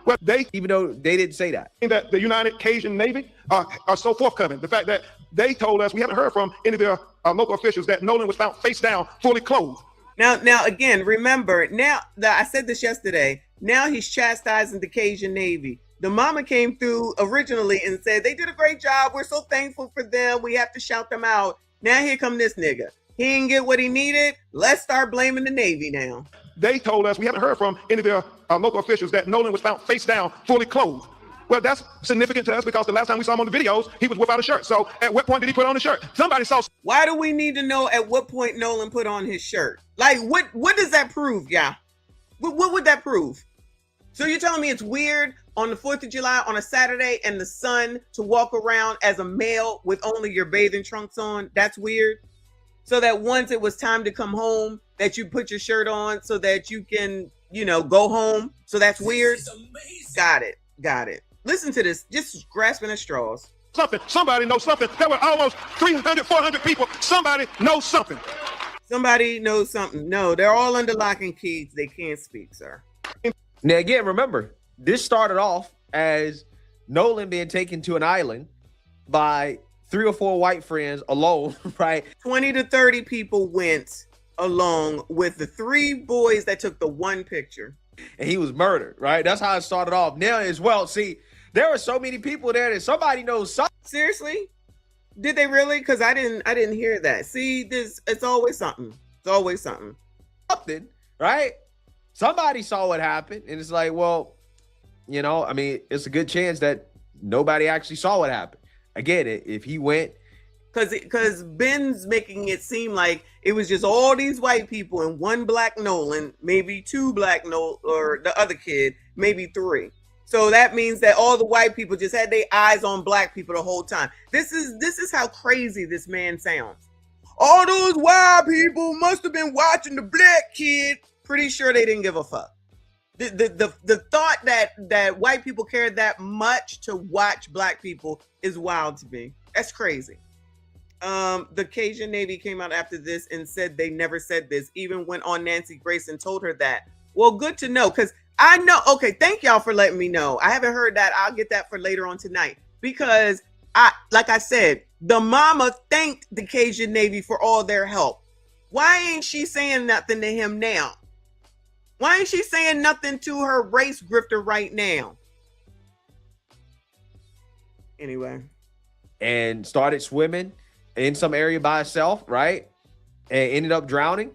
Well, even though they didn't say that. That the United Cajun Navy are so forthcoming. The fact that they told us, we haven't heard from any of their local officials, that Nolan was found face down, fully clothed. Now, again, remember, now that I said this yesterday, now he's chastising the Cajun Navy. The mama came through originally and said, they did a great job. We're so thankful for them. We have to shout them out. Now here come this nigga. He didn't get what he needed. Let's start blaming the Navy now. They told us, we haven't heard from any of their local officials, that Nolan was found face down, fully clothed. Well, that's significant to us because the last time we saw him on the videos, he was without a shirt. So at what point did he put on a shirt? Somebody saw. Why do we need to know at what point Nolan put on his shirt? Like, what does that prove, yeah? What would that prove? So you're telling me it's weird on the 4th of July on a Saturday and the sun to walk around as a male with only your bathing trunks on? That's weird. So that once it was time to come home, that you put your shirt on so that you can, go home. So that's weird. Got it. Listen to this. Just grasping at straws. Somebody knows something. There were almost 300, 400 people. Somebody knows something. Somebody knows something. No, they're all under lock and keys. They can't speak, sir. Now, again, remember, this started off as Nolan being taken to an island by 3 or 4 white friends alone, right? 20 to 30 people went along with the 3 boys that took the one picture. And he was murdered, right? That's how it started off. Now, as well, see, there were so many people there that somebody knows something. Seriously? Did they really? Because I didn't hear that. See, it's always something. It's always something. Something, right? Somebody saw what happened, and it's like, well, I mean, it's a good chance that nobody actually saw what happened. Again, if he went, because Ben's making it seem like it was just all these white people and one black Nolan, maybe 2 black Nolan, or the other kid, maybe 3. So that means that all the white people just had their eyes on black people the whole time. This is how crazy this man sounds. All those white people must have been watching the black kid. Pretty sure they didn't give a fuck. The thought that white people care that much to watch black people is wild to me. That's crazy. The Cajun Navy came out after this and said they never said this, even went on Nancy Grace and told her that. Well, good to know, because I know. Okay, thank y'all for letting me know. I haven't heard that. I'll get that for later on tonight, because like I said, the mama thanked the Cajun Navy for all their help. Why ain't she saying nothing to him now? Why ain't she saying nothing to her race grifter right now? Anyway. And started swimming in some area by herself, right? And ended up drowning.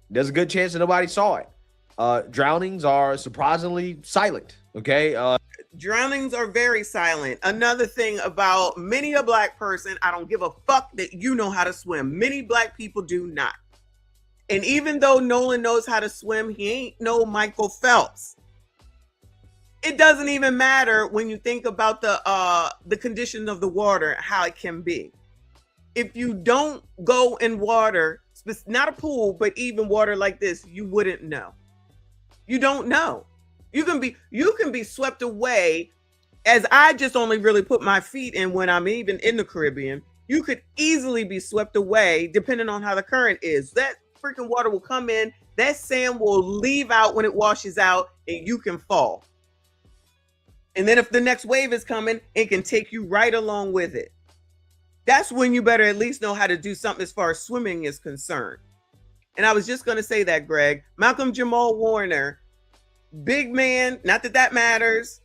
There's a good chance that nobody saw it. Drownings are surprisingly silent, okay? Drownings are very silent. Another thing about many a black person, I don't give a fuck that you know how to swim. Many black people do not. And even though Nolan knows how to swim, he ain't no Michael Phelps. It doesn't even matter when you think about the condition of the water, how it can be. If you don't go in water, not a pool, but even water like this, you wouldn't know. You don't know. You can be swept away, as I just only really put my feet in when I'm even in the Caribbean. You could easily be swept away depending on how the current is. That freaking water will come in, that sand will leave out when it washes out, and you can fall. And then if the next wave is coming, it can take you right along with it. That's when you better at least know how to do something as far as swimming is concerned. And I was just going to say that, Greg. Malcolm Jamal Warner, big man, not that that matters,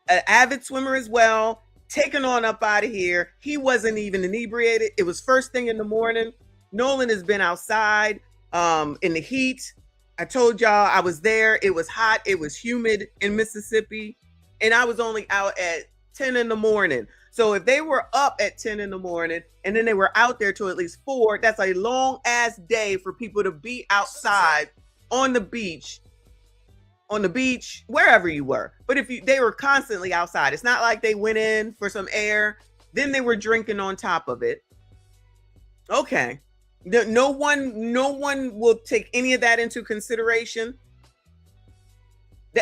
an avid swimmer as well, taken on up out of here. He wasn't even inebriated. It was first thing in the morning. Nolan has been outside in the heat. I told y'all I was there. It was hot. It was humid in Mississippi. And I was only out at 10 in the morning. So if they were up at 10 in the morning and then they were out there till at least 4, that's a long ass day for people to be outside on the beach, wherever you were. But they were constantly outside. It's not like they went in for some air, then they were drinking on top of it. Okay. No one will take any of that into consideration.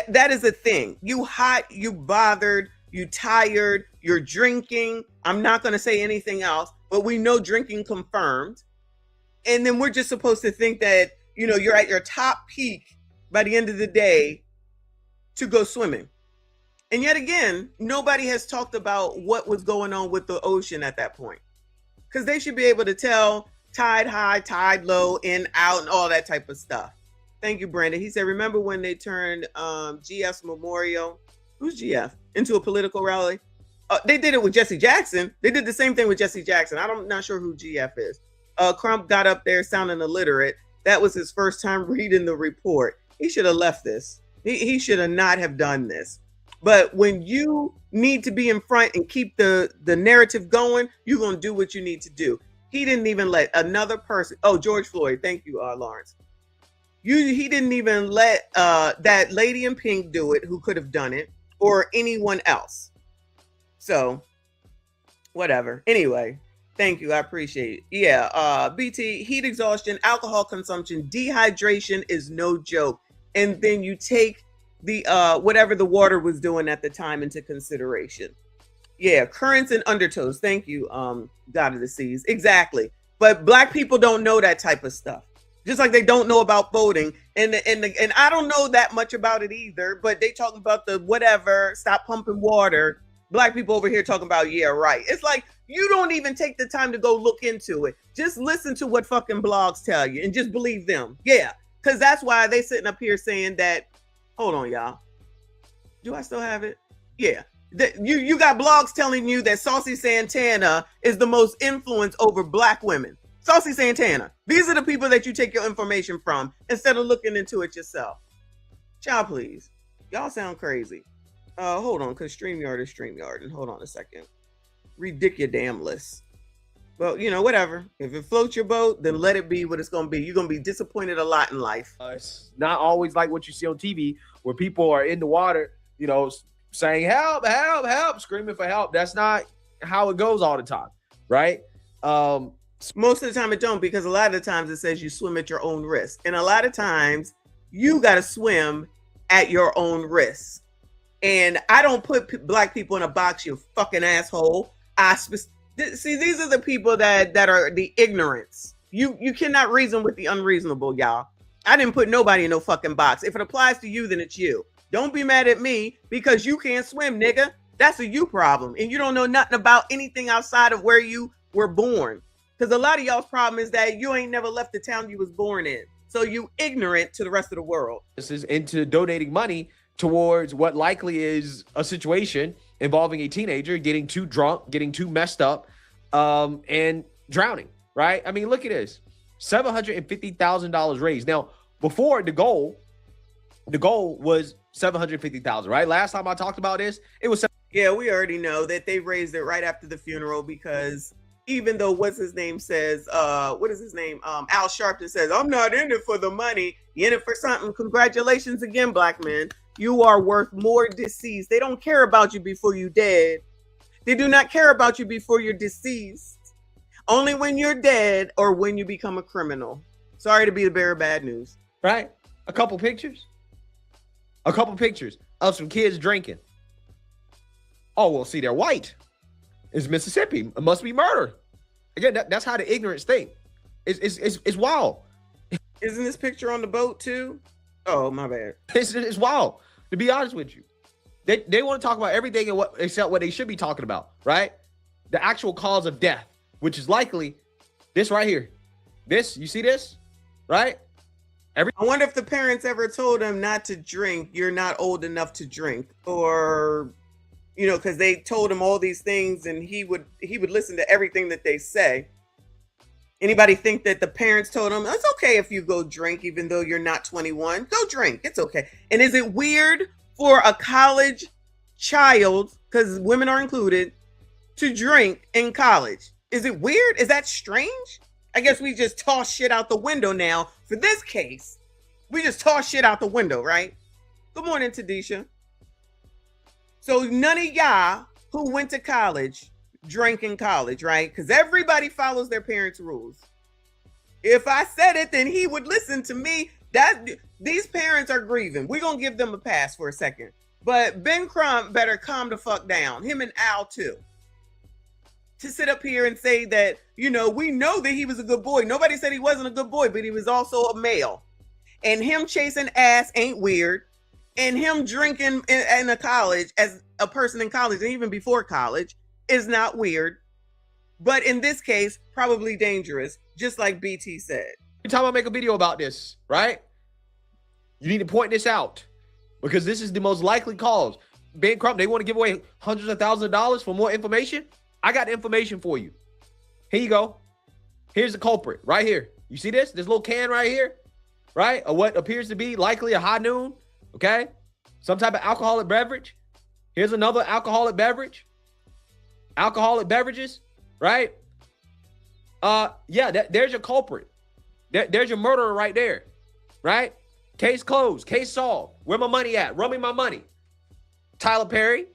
That is a thing. You hot, you bothered, you tired, you're drinking. I'm not going to say anything else, but we know drinking confirmed. And then we're just supposed to think that, you're at your top peak by the end of the day to go swimming. And yet again, nobody has talked about what was going on with the ocean at that point, because they should be able to tell tide high, tide low, in, out, and all that type of stuff. Thank you, Brandon. He said, remember when they turned GF's memorial, who's GF, into a political rally? They did it with Jesse Jackson. They did the same thing with Jesse Jackson. I'm not sure who GF is. Crump got up there sounding illiterate. That was his first time reading the report. He should have left this. He should have not have done this. But when you need to be in front and keep the narrative going, you're going to do what you need to do. He didn't even let another person. Oh, George Floyd. Thank you, Lawrence. He didn't even let that lady in pink do it who could have done it, or anyone else. So whatever. Anyway, thank you. I appreciate it. Yeah. BT, heat exhaustion, alcohol consumption, dehydration is no joke. And then you take the whatever the water was doing at the time into consideration. Yeah, currents and undertows. Thank you, God of the Seas. Exactly. But Black people don't know that type of stuff. Just like they don't know about voting. And I don't know that much about it either, but they talking about the whatever, stop pumping water. Black people over here talking about, yeah, right. It's like you don't even take the time to go look into it. Just listen to what fucking blogs tell you and just believe them. Yeah, because that's why they sitting up here saying that. Hold on, y'all. Do I still have it? Yeah. You got blogs telling you that Saucy Santana is the most influence over Black women. Saucy Santana. These are the people that you take your information from instead of looking into it yourself. Child, please. Y'all sound crazy. Hold on, because StreamYard is StreamYard. And hold on a second. Ridiculous. Well, you know, whatever. If it floats your boat, then let it be what it's going to be. You're going to be disappointed a lot in life. It's not always like what you see on TV where people are in the water, you know, saying help, help, help, screaming for help. That's not how it goes all the time, right? Most of the time it don't, because a lot of the times it says you swim at your own risk. And a lot of times you got to swim at your own risk. And I don't put Black people in a box, you fucking asshole. See, these are the people that are the ignorance. You cannot reason with the unreasonable, y'all. I didn't put nobody in no fucking box. If it applies to you, then it's you. Don't be mad at me because you can't swim, nigga. That's a you problem. And you don't know nothing about anything outside of where you were born. Because a lot of y'all's problem is that you ain't never left the town you was born in. So you ignorant to the rest of the world. This is into donating money towards what likely is a situation involving a teenager getting too drunk, getting too messed up, and drowning, right? I mean, look at this. $750,000 raised. Now, before the goal was $750,000, right? Last time I talked about this, it was yeah, we already know that they raised it right after the funeral, because even though what's his name says, what is his name? Al Sharpton says, I'm not in it for the money, you're in it for something. Congratulations again, Black men. You are worth more deceased. They don't care about you before you dead. They do not care about you before you're deceased. Only when you're dead or when you become a criminal. Sorry to be the bearer of bad news. Right? A couple pictures of some kids drinking. Oh, well, see, they're white. It's Mississippi. It must be murder. Again, that's how the ignorance think. It's wild. Isn't this picture on the boat too? Oh, my bad. It's wild, to be honest with you. They want to talk about everything except what they should be talking about, right? The actual cause of death, which is likely this right here. This, you see this, right? I wonder if the parents ever told him not to drink. You're not old enough to drink, or, you know, because they told him all these things and he would listen to everything that they say. Anybody think that the parents told him, it's okay if you go drink, even though you're not 21, go drink. It's okay. And is it weird for a college child, because women are included, to drink in college? Is it weird? Is that strange? I guess we just toss shit out the window now. For this case, we just toss shit out the window, right? Good morning, Tadisha. So none of y'all who went to college drank in college, right? Because everybody follows their parents' rules. If I said it, then he would listen to me. These parents are grieving. We're going to give them a pass for a second. But Ben Crump better calm the fuck down. Him and Al too. To sit up here and say that, you know, we know that he was a good boy. Nobody said he wasn't a good boy, but he was also a male. And him chasing ass ain't weird. And him drinking in a college as a person in college, and even before college, is not weird. But in this case, probably dangerous, just like BT said. Every time I make a video about this, right? You need to point this out, because this is the most likely cause. Ben Crump, they want to give away hundreds of thousands of dollars for more information. I got the information for you. Here you go. Here's the culprit right here. You see this? This little can right here, right? Of what appears to be likely a high noon, okay? Some type of alcoholic beverage. Here's another alcoholic beverage. Alcoholic beverages, right? Yeah, there's your culprit. There's your murderer right there, right? Case closed, case solved. Where my money at? Run me my money. Tyler Perry,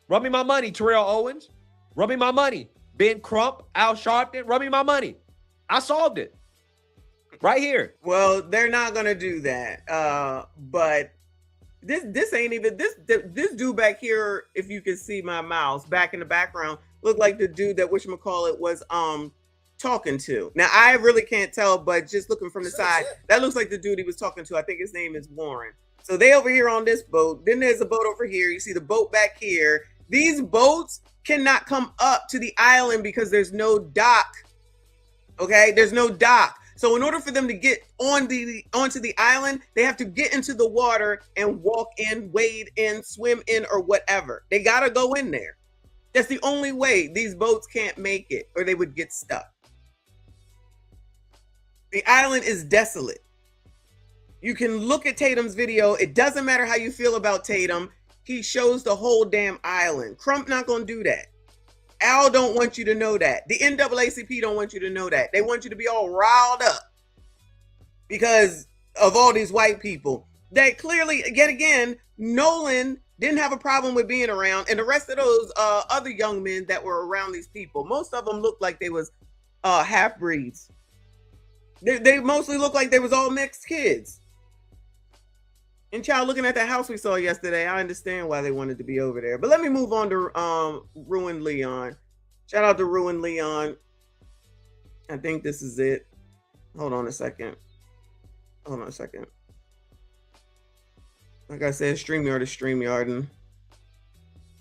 run me my money. Terrell Owens, run me my money. Ben Crump, Al Sharpton, run me my money. I solved it right here. Well, they're not gonna do that. But this ain't even this dude back here. If you can see my mouse back in the background, looked like the dude that whatchamacallit was talking to. Now I really can't tell, but just looking from the side, that looks like the dude he was talking to. I think his name is Warren. So they over here on this boat. Then there's a boat over here. You see the boat back here. These boats cannot come up to the island because there's no dock. Okay, there's no dock. So in order for them to get onto the island, they have to get into the water and walk in, wade in, swim in, or whatever. They gotta go in there. That's the only way. These boats can't make it, or they would get stuck. The island is desolate. You can look at Tatum's video. It doesn't matter how you feel about Tatum. He shows the whole damn island. Crump not gonna do that. Al don't want you to know that. The NAACP don't want you to know that. They want you to be all riled up because of all these white people. That clearly, yet again, Nolan didn't have a problem with being around, and the rest of those other young men that were around these people, most of them looked like they was half-breeds. They mostly looked like they was all mixed kids. And child, looking at that house we saw yesterday, I understand why they wanted to be over there. But let me move on to Ruined Leon. Shout out to Ruined Leon. I think this is it. Hold on a second. Like I said, StreamYard is StreamYarding.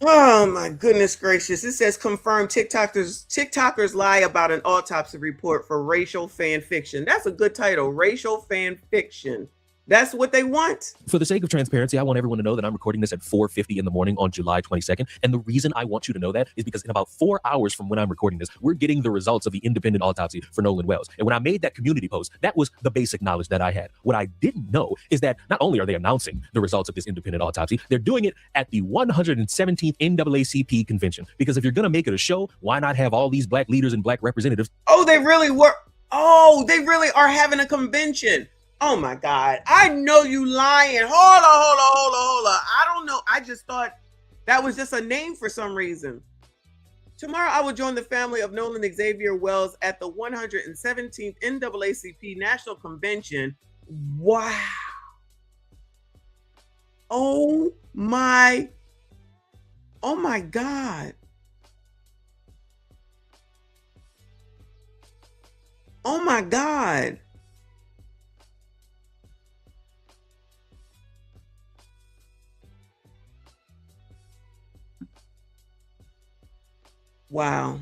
Oh my goodness gracious. It says confirmed TikTokers lie about an autopsy report for racial fan fiction. That's a good title, racial fan fiction. That's what they want. For the sake of transparency, I want everyone to know that I'm recording this at 4:50 in the morning on July 22nd. And the reason I want you to know that is because in about 4 hours from when I'm recording this, we're getting the results of the independent autopsy for Nolan Wells. And when I made that community post, that was the basic knowledge that I had. What I didn't know is that not only are they announcing the results of this independent autopsy, they're doing it at the 117th NAACP convention. Because if you're going to make it a show, why not have all these black leaders and black representatives? Oh, they really were. Oh, they really are having a convention. Oh my God. I know you lying. Hold on. I don't know. I just thought that was just a name for some reason. Tomorrow I will join the family of Nolan Xavier Wells at the 117th NAACP National Convention. Wow. Oh my God. Oh my God. Wow.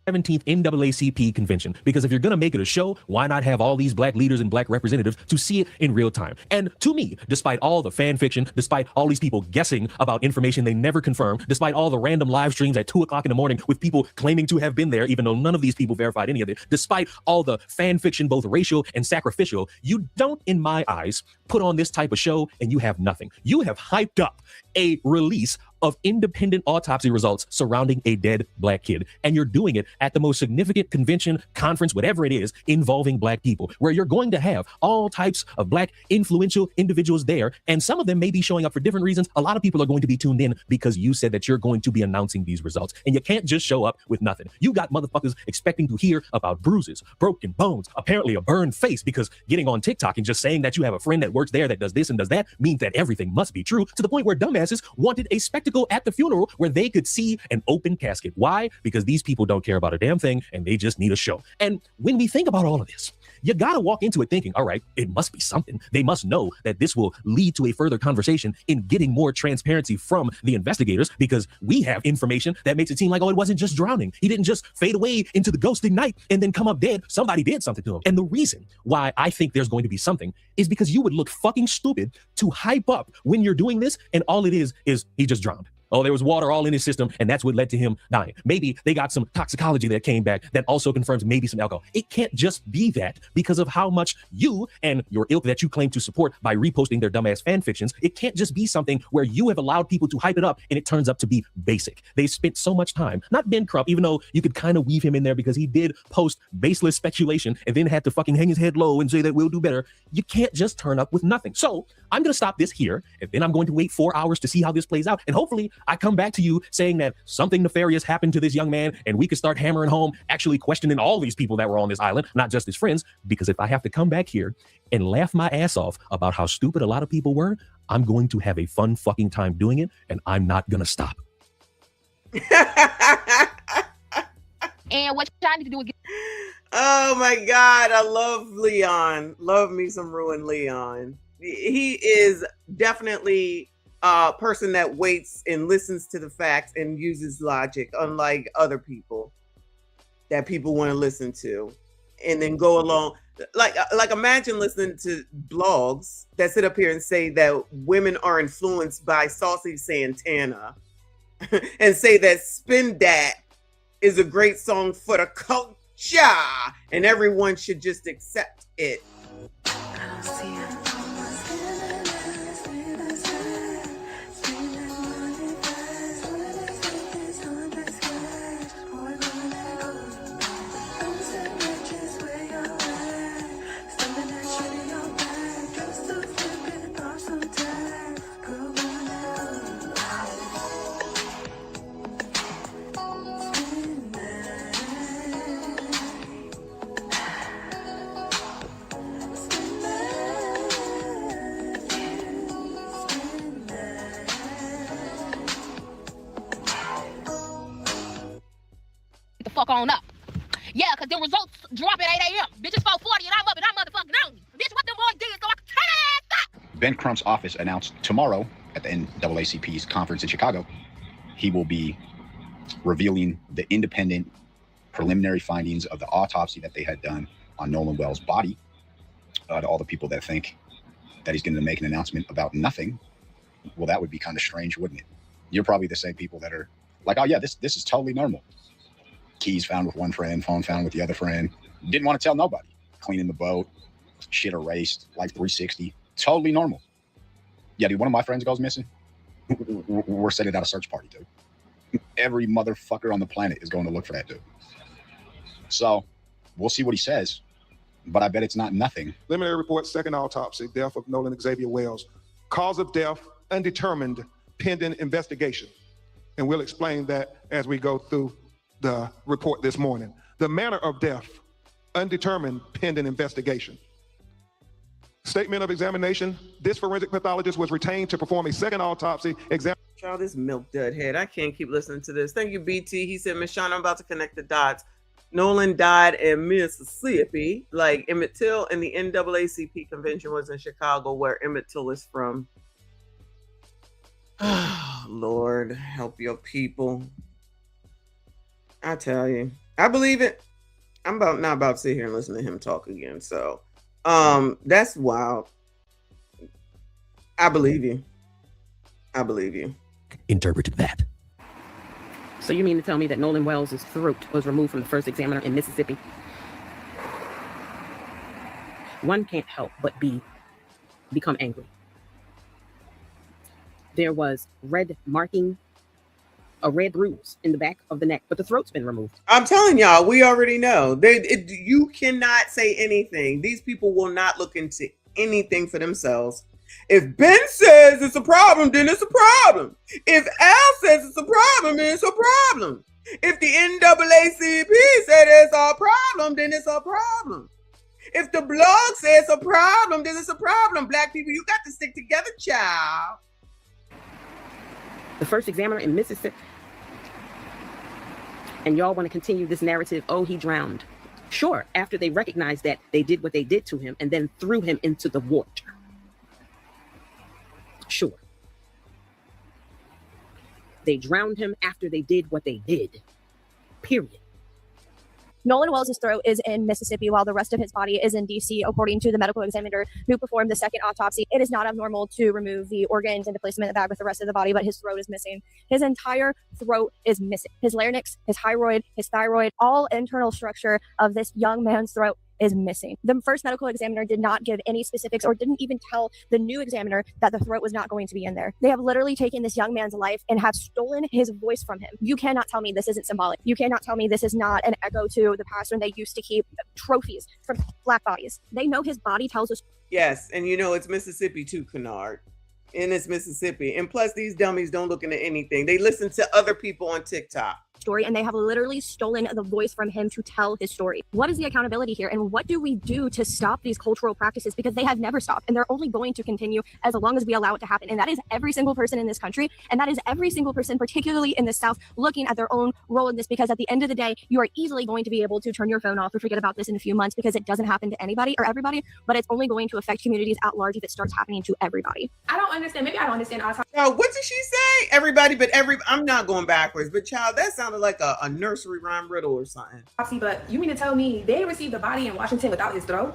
NAACP convention. Because if you're going to make it a show, why not have all these black leaders and black representatives to see it in real time? And to me, despite all the fan fiction, despite all these people guessing about information they never confirmed, despite all the random live streams at 2 o'clock in the morning with people claiming to have been there, even though none of these people verified any of it, despite all the fan fiction, both racial and sacrificial, you don't, in my eyes, put on this type of show and you have nothing. You have hyped up a release of independent autopsy results surrounding a dead black kid. And you're doing it at the most significant convention, conference, whatever it is, involving black people, where you're going to have all types of black influential individuals there. And some of them may be showing up for different reasons. A lot of people are going to be tuned in because you said that you're going to be announcing these results. And you can't just show up with nothing. You got motherfuckers expecting to hear about bruises, broken bones, apparently a burned face, because getting on TikTok and just saying that you have a friend that works there that does this and does that means that everything must be true, to the point where dumbasses wanted a spectacle at the funeral where they could see an open casket. Why? Because these people don't care about a damn thing and they just need a show. And when we think about all of this, you gotta walk into it thinking, all right, it must be something. They must know that this will lead to a further conversation in getting more transparency from the investigators, because we have information that makes it seem like, oh, it wasn't just drowning. He didn't just fade away into the ghosting night and then come up dead. Somebody did something to him. And the reason why I think there's going to be something is because you would look fucking stupid to hype up when you're doing this and all it is he just drowned. Oh, there was water all in his system, and that's what led to him dying. Maybe they got some toxicology that came back that also confirms maybe some alcohol. It can't just be that because of how much you and your ilk that you claim to support by reposting their dumbass fan fictions. It can't just be something where you have allowed people to hype it up and it turns up to be basic. They spent so much time, not Ben Crump, even though you could kind of weave him in there because he did post baseless speculation and then had to fucking hang his head low and say that we'll do better. You can't just turn up with nothing. So I'm going to stop this here, and then I'm going to wait 4 hours to see how this plays out. And hopefully I come back to you saying that something nefarious happened to this young man, and we could start hammering home, actually questioning all these people that were on this island, not just his friends. Because if I have to come back here and laugh my ass off about how stupid a lot of people were, I'm going to have a fun fucking time doing it, and I'm not going to stop. And what y'all need to do again? Oh my God, I love Leon. Love me some ruined Leon. He is definitely a person that waits and listens to the facts and uses logic, unlike other people that people want to listen to and then go along. Like imagine listening to blogs that sit up here and say that women are influenced by Saucy Santana and say that Spin Dat is a great song for the culture and everyone should just accept it. Fuck on up. Yeah, because the results drop at 8 a.m. Bitch, it's 4:40 and I'm up and I'm motherfucking on you. Bitch, what them boys did so I can turn their ass up. Ben Crump's office announced tomorrow at the NAACP's conference in Chicago, he will be revealing the independent preliminary findings of the autopsy that they had done on Nolan Wells' body. To all the people that think that he's going to make an announcement about nothing, well, that would be kind of strange, wouldn't it? You're probably the same people that are like, oh yeah, this is totally normal. Keys found with one friend, phone found with the other friend. Didn't want to tell nobody. Cleaning the boat, shit erased, life 360. Totally normal. Yeah, dude, one of my friends goes missing. We're sending out a search party, dude. Every motherfucker on the planet is going to look for that dude. So we'll see what he says, but I bet it's not nothing. Preliminary report, second autopsy, death of Nolan Xavier Wells. Cause of death, undetermined, pending investigation. And we'll explain that as we go through the report this morning. The manner of death, undetermined, pending investigation. Statement of examination. This forensic pathologist was retained to perform a second autopsy exam. Child, this milk dud head. I can't keep listening to this. Thank you, BT. He said, Miss Shawn, I'm about to connect the dots. Nolan died in Mississippi, like Emmett Till, and the NAACP convention was in Chicago, where Emmett Till is from. Oh, Lord, help your people. I tell you, I believe it. I'm not about to sit here and listen to him talk again. So, that's wild. I believe you. I believe you. Interpreted that. So you mean to tell me that Nolan Wells' throat was removed from the first examiner in Mississippi? One can't help but become angry. There was red marking, a red bruise in the back of the neck, but the throat's been removed. I'm telling y'all, we already know. You cannot say anything. These people will not look into anything for themselves. If Ben says it's a problem, then it's a problem. If Al says it's a problem, then it's a problem. If the NAACP said it's a problem, then it's a problem. If the blog says it's a problem, then it's a problem. Black people, you got to stick together, child. The first examiner in Mississippi. And y'all want to continue this narrative, oh, he drowned. Sure, after they recognized that they did what they did to him and then threw him into the water. Sure. They drowned him after they did what they did. Period. Nolan Wells' throat is in Mississippi while the rest of his body is in DC, according to the medical examiner who performed the second autopsy. It is not abnormal to remove the organs and to place them in the bag with the rest of the body, but his throat is missing. His entire throat is missing. His larynx, his hyoid, his thyroid, all internal structure of this young man's throat is missing. The first medical examiner did not give any specifics or didn't even tell the new examiner that the throat was not going to be in there. They have literally taken this young man's life and have stolen his voice from him. You cannot tell me this isn't symbolic. You cannot tell me this is not an echo to the past when they used to keep trophies from Black bodies. They know his body tells us. Yes, and you know it's Mississippi too, Kennard. And it's Mississippi. And plus these dummies don't look into anything. They listen to other people on TikTok. Story, and they have literally stolen the voice from him to tell his story. What is the accountability here, and what do we do to stop these cultural practices? Because they have never stopped, and they're only going to continue as long as we allow it to happen. And that is every single person in this country, and that is every single person, particularly in the South, looking at their own role in this. Because at the end of the day, you are easily going to be able to turn your phone off or forget about this in a few months, because it doesn't happen to anybody or everybody, but it's only going to affect communities at large if it starts happening to everybody. I don't understand. Maybe I don't understand autopsy. What did she say? Everybody, but I'm not going backwards, but child, that sounded like a nursery rhyme riddle or something. But you mean to tell me they received the body in Washington without his throat?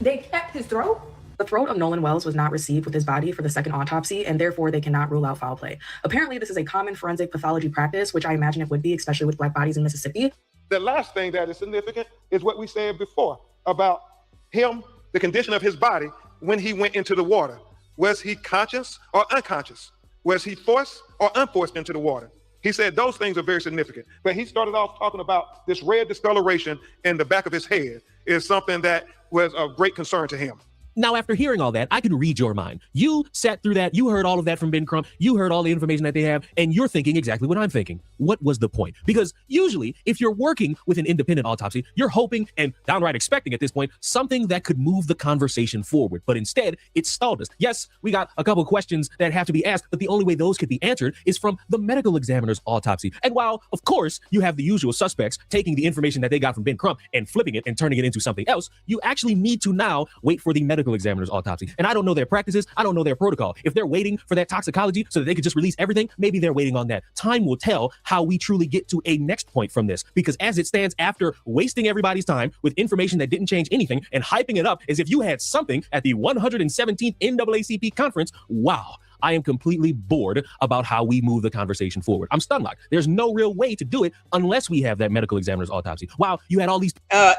They kept his throat? The throat of Nolan Wells was not received with his body for the second autopsy, and therefore they cannot rule out foul play. Apparently, this is a common forensic pathology practice, which I imagine it would be, especially with Black bodies in Mississippi. The last thing that is significant is what we said before about him, the condition of his body when he went into the water. Was he conscious or unconscious? Was he forced or unforced into the water? He said those things are very significant. But he started off talking about this red discoloration in the back of his head is something that was of great concern to him. Now, after hearing all that, I can read your mind. You sat through that. You heard all of that from Ben Crump. You heard all the information that they have, and you're thinking exactly what I'm thinking. What was the point? Because usually, if you're working with an independent autopsy, you're hoping and downright expecting at this point something that could move the conversation forward. But instead, it stalled us. Yes, we got a couple questions that have to be asked, but the only way those could be answered is from the medical examiner's autopsy. And while, of course, you have the usual suspects taking the information that they got from Ben Crump and flipping it and turning it into something else, you actually need to now wait for the medical examiner's autopsy. And I don't know their practices. I don't know their protocol. If they're waiting for that toxicology so that they could just release everything, maybe they're waiting on that. Time will tell how we truly get to a next point from this. Because as it stands, after wasting everybody's time with information that didn't change anything and hyping it up as if you had something at the 117th NAACP conference, wow, I am completely bored about how we move the conversation forward. I'm stunlocked. There's no real way to do it unless we have that medical examiner's autopsy. Wow, you had all these...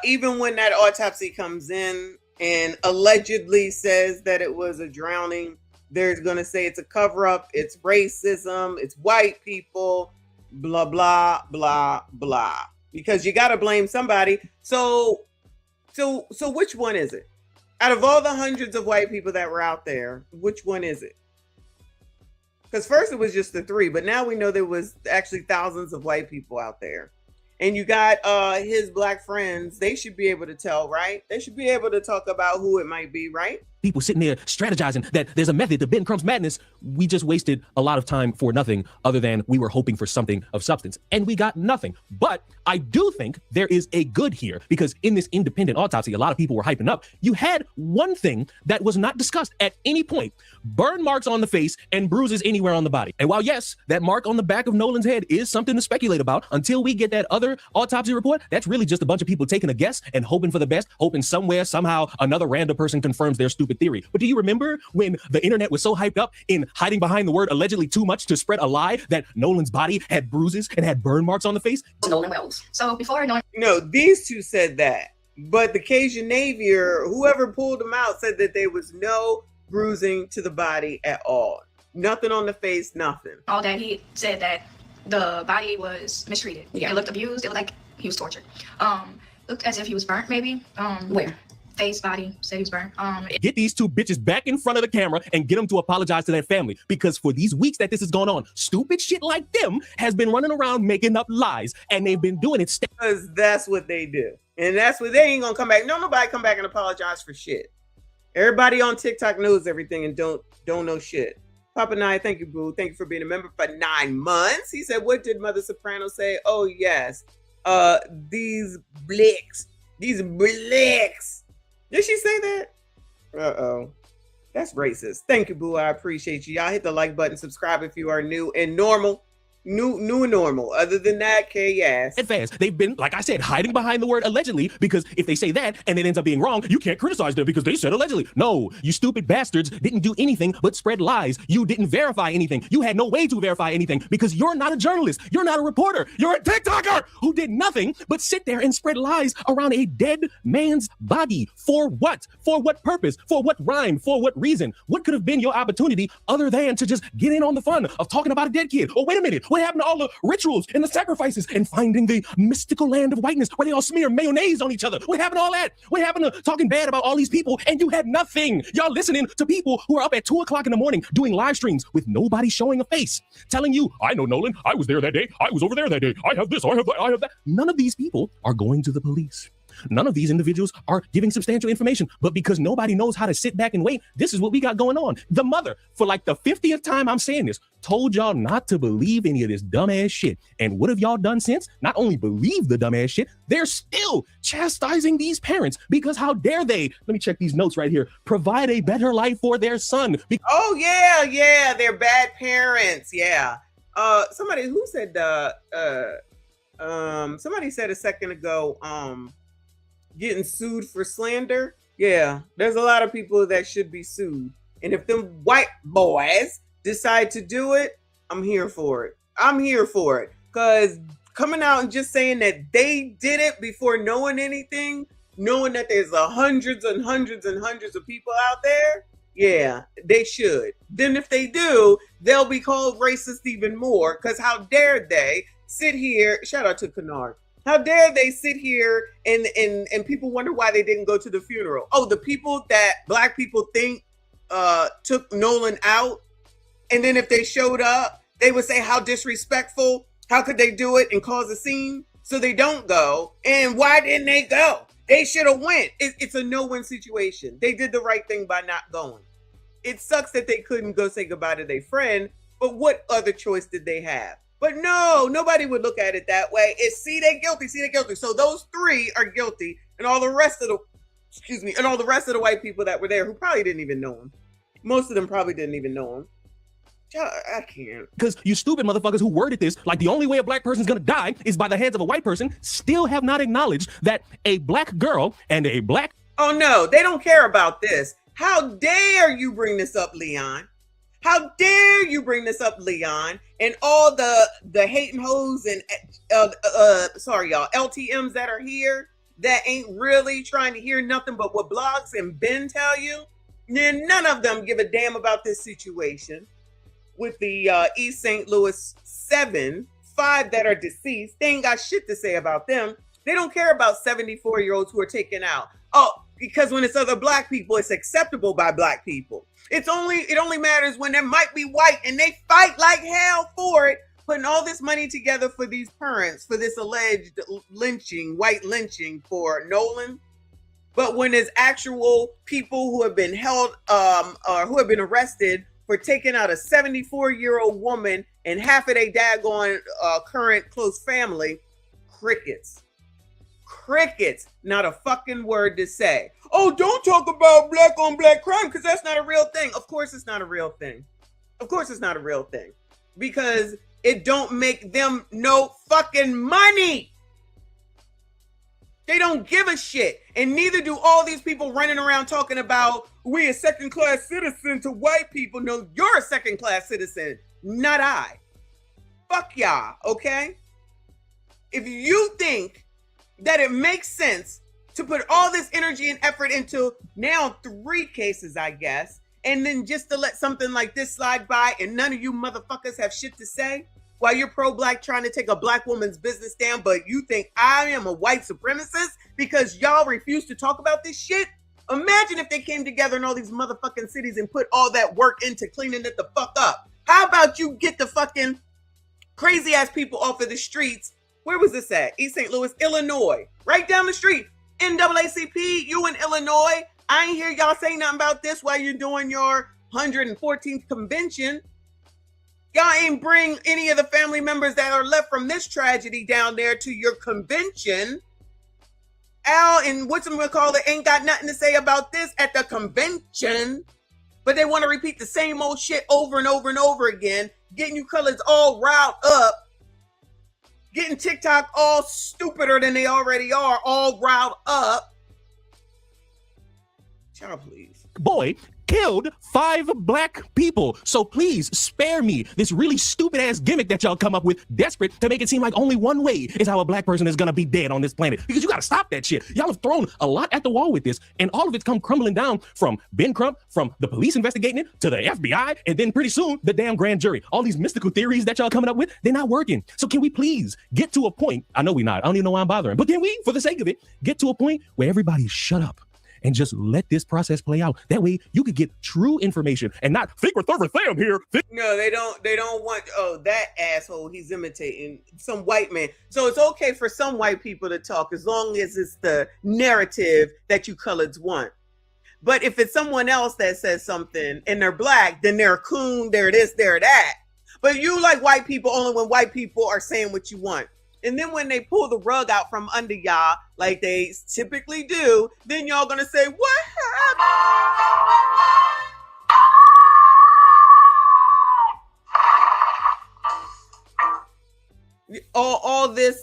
Even when that autopsy comes in and allegedly says that it was a drowning, they're going to say it's a cover-up, it's racism, it's white people, blah, blah, blah, blah. Because you got to blame somebody. So which one is it? Out of all the hundreds of white people that were out there, which one is it? Because first it was just the three, but now we know there was actually thousands of white people out there. And you got his Black friends. They should be able to tell, right? They should be able to talk about who it might be, right? People sitting there strategizing that there's a method to Ben Crump's madness. We just wasted a lot of time for nothing other than we were hoping for something of substance. And we got nothing. But I do think there is a good here, because in this independent autopsy, a lot of people were hyping up. You had one thing that was not discussed at any point: burn marks on the face and bruises anywhere on the body. And while, yes, that mark on the back of Nolan's head is something to speculate about, until we get that other autopsy report, that's really just a bunch of people taking a guess and hoping for the best, hoping somewhere, somehow, another random person confirms their stupid theory. But do you remember when the internet was so hyped up in hiding behind the word allegedly too much to spread a lie that Nolan's body had bruises and had burn marks on the face? Nolan Wells. So before Nolan... No, these two said that. But the Cajun Navy or whoever pulled them out said that there was no bruising to the body at all. Nothing on the face, nothing. All that, he said that the body was mistreated. Yeah. It looked abused. It looked like he was tortured. Looked as if he was burnt, maybe. Where? Face, body, said he was burnt. Get these two bitches back in front of the camera and get them to apologize to their family, because for these weeks that this has gone on, stupid shit like them has been running around making up lies, and they've been doing it. Because that's what they do. And that's what they ain't gonna come back. No, nobody come back and apologize for shit. Everybody on TikTok knows everything and don't know shit. Papa Nye, thank you, boo. Thank you for being a member for 9 months. He said, what did Mother Soprano say? Oh, yes. These blicks. Did she say that? Uh-oh. That's racist. Thank you, boo. I appreciate you. Y'all hit the like button, subscribe if you are new and normal. New and normal. Other than that, yes. And fast. They've been, like I said, hiding behind the word allegedly, because if they say that and it ends up being wrong, you can't criticize them because they said allegedly. No, you stupid bastards didn't do anything but spread lies. You didn't verify anything. You had no way to verify anything because you're not a journalist. You're not a reporter. You're a TikToker who did nothing but sit there and spread lies around a dead man's body. For what? For what purpose? For what rhyme? For what reason? What could have been your opportunity other than to just get in on the fun of talking about a dead kid? Oh, wait a minute. What happened to all the rituals and the sacrifices and finding the mystical land of whiteness where they all smear mayonnaise on each other? What happened to all that? What happened to talking bad about all these people and you had nothing? Y'all listening to people who are up at 2 o'clock in the morning doing live streams with nobody showing a face, telling you, I know Nolan, I was there that day, I was over there that day, I have this, I have that, I have that. None of these people are going to the police. None of these individuals are giving substantial information, but because nobody knows how to sit back and wait, this is what we got going on. The mother, for like the 50th time I'm saying this, told y'all not to believe any of this dumbass shit. And what have y'all done since? Not only believe the dumbass shit, they're still chastising these parents because how dare they, let me check these notes right here, provide a better life for their son. Oh, yeah, they're bad parents. Yeah. Somebody who said, somebody said a second ago, getting sued for slander. Yeah, there's a lot of people that should be sued. And if them white boys decide to do it, I'm here for it. I'm here for it. Because coming out and just saying that they did it before knowing anything, knowing that there's hundreds and hundreds and hundreds of people out there, yeah, they should. Then if they do, they'll be called racist even more. Because how dare they sit here, shout out to Kennard, how dare they sit here and people wonder why they didn't go to the funeral. Oh, the people that black people think took Nolan out. And then if they showed up, they would say how disrespectful, how could they do it and cause a scene? So they don't go. And why didn't they go? They should have went. It's a no-win situation. They did the right thing by not going. It sucks that they couldn't go say goodbye to their friend, but what other choice did they have? But no, nobody would look at it that way. It's they're guilty. So those three are guilty, and all the rest of the white people that were there who probably didn't even know him. Most of them probably didn't even know him. I can't. Because you stupid motherfuckers who worded this like the only way a black person's gonna die is by the hands of a white person still have not acknowledged that a black girl and a black... Oh no, they don't care about this. How dare you bring this up, Leon? How dare you bring this up, Leon? And all the hating hoes and sorry y'all, LTMs that are here that ain't really trying to hear nothing but what blogs and Ben tell you. Then none of them give a damn about this situation with the East St. Louis 5 that are deceased. They ain't got shit to say about them. They don't care about 74-year-olds who are taken out. Oh, because when it's other black people, it's acceptable by black people. It only matters when they might be white and they fight like hell for it, putting all this money together for these parents, for this alleged lynching, white lynching for Nolan. But when there's actual people who have been held, or who have been arrested for taking out a 74-year-old woman and half of their daggone current close family, crickets. Crickets, not a fucking word to say. Oh, don't talk about black on black crime because that's not a real thing. Of course it's not a real thing. Of course it's not a real thing. Because it don't make them no fucking money. They don't give a shit. And neither do all these people running around talking about we a second-class citizen to white people. No, you're a second-class citizen, not I. Fuck y'all, okay? If you think that it makes sense to put all this energy and effort into now 3 cases, I guess, and then just to let something like this slide by and none of you motherfuckers have shit to say while you're pro-black trying to take a black woman's business down, but you think I am a white supremacist because y'all refuse to talk about this shit? Imagine if they came together in all these motherfucking cities and put all that work into cleaning it the fuck up. How about you get the fucking crazy ass people off of the streets? Where was this at? East St. Louis, Illinois. Right down the street. NAACP, you in Illinois. I ain't hear y'all say nothing about this while you're doing your 114th convention. Y'all ain't bring any of the family members that are left from this tragedy down there to your convention. Al and whatchamacallit ain't got nothing to say about this at the convention. But they want to repeat the same old shit over and over and over again. getting you colors all riled up, getting TikTok all stupider than they already are, all riled up. Child, please. Boy killed 5 black people. So please spare me this really stupid ass gimmick that y'all come up with, desperate to make it seem like only one way is how a black person is gonna be dead on this planet. Because you gotta stop that shit. Y'all have thrown a lot at the wall with this, and all of it's come crumbling down from Ben Crump, from the police investigating it, to the FBI, and then pretty soon the damn grand jury. All these mystical theories that y'all coming up with, they're not working. So can we please get to a point? I know we not. I don't even know why I'm bothering. But can we, for the sake of it, get to a point where everybody shut up and just let this process play out? That way you could get true information and not think with Sam here. No, they don't want, oh, that asshole, he's imitating some white man. So it's okay for some white people to talk as long as it's the narrative that you coloreds want. But if it's someone else that says something and they're black, then they're a coon, they're this, they're that. But you like white people only when white people are saying what you want. And then when they pull the rug out from under y'all, like they typically do, then y'all gonna say, what happened? All this,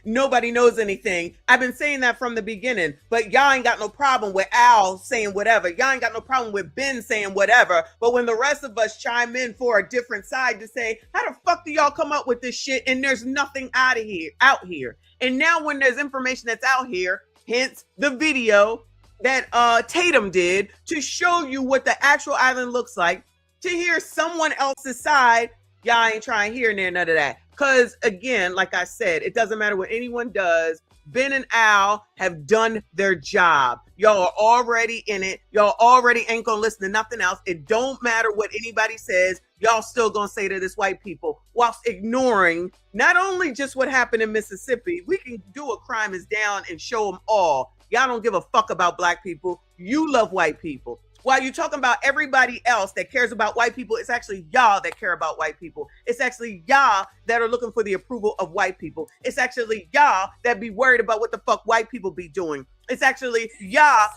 nobody knows anything. I've been saying that from the beginning, but y'all ain't got no problem with Al saying whatever. Y'all ain't got no problem with Ben saying whatever. But when the rest of us chime in for a different side to say, how the fuck do y'all come up with this shit? And there's nothing out here. And now when there's information that's out here, hence the video that Tatum did to show you what the actual island looks like, to hear someone else's side, y'all ain't trying to hear none of that. Because, again, like I said, it doesn't matter what anyone does. Ben and Al have done their job. Y'all are already in it. Y'all already ain't going to listen to nothing else. It don't matter what anybody says. Y'all still going to say to this white people whilst ignoring not only just what happened in Mississippi. We can do a crime is down and show them all. Y'all don't give a fuck about black people. You love white people. While you're talking about everybody else that cares about white people, it's actually y'all that care about white people. It's actually y'all that are looking for the approval of white people. It's actually y'all that be worried about what the fuck white people be doing. It's actually y'all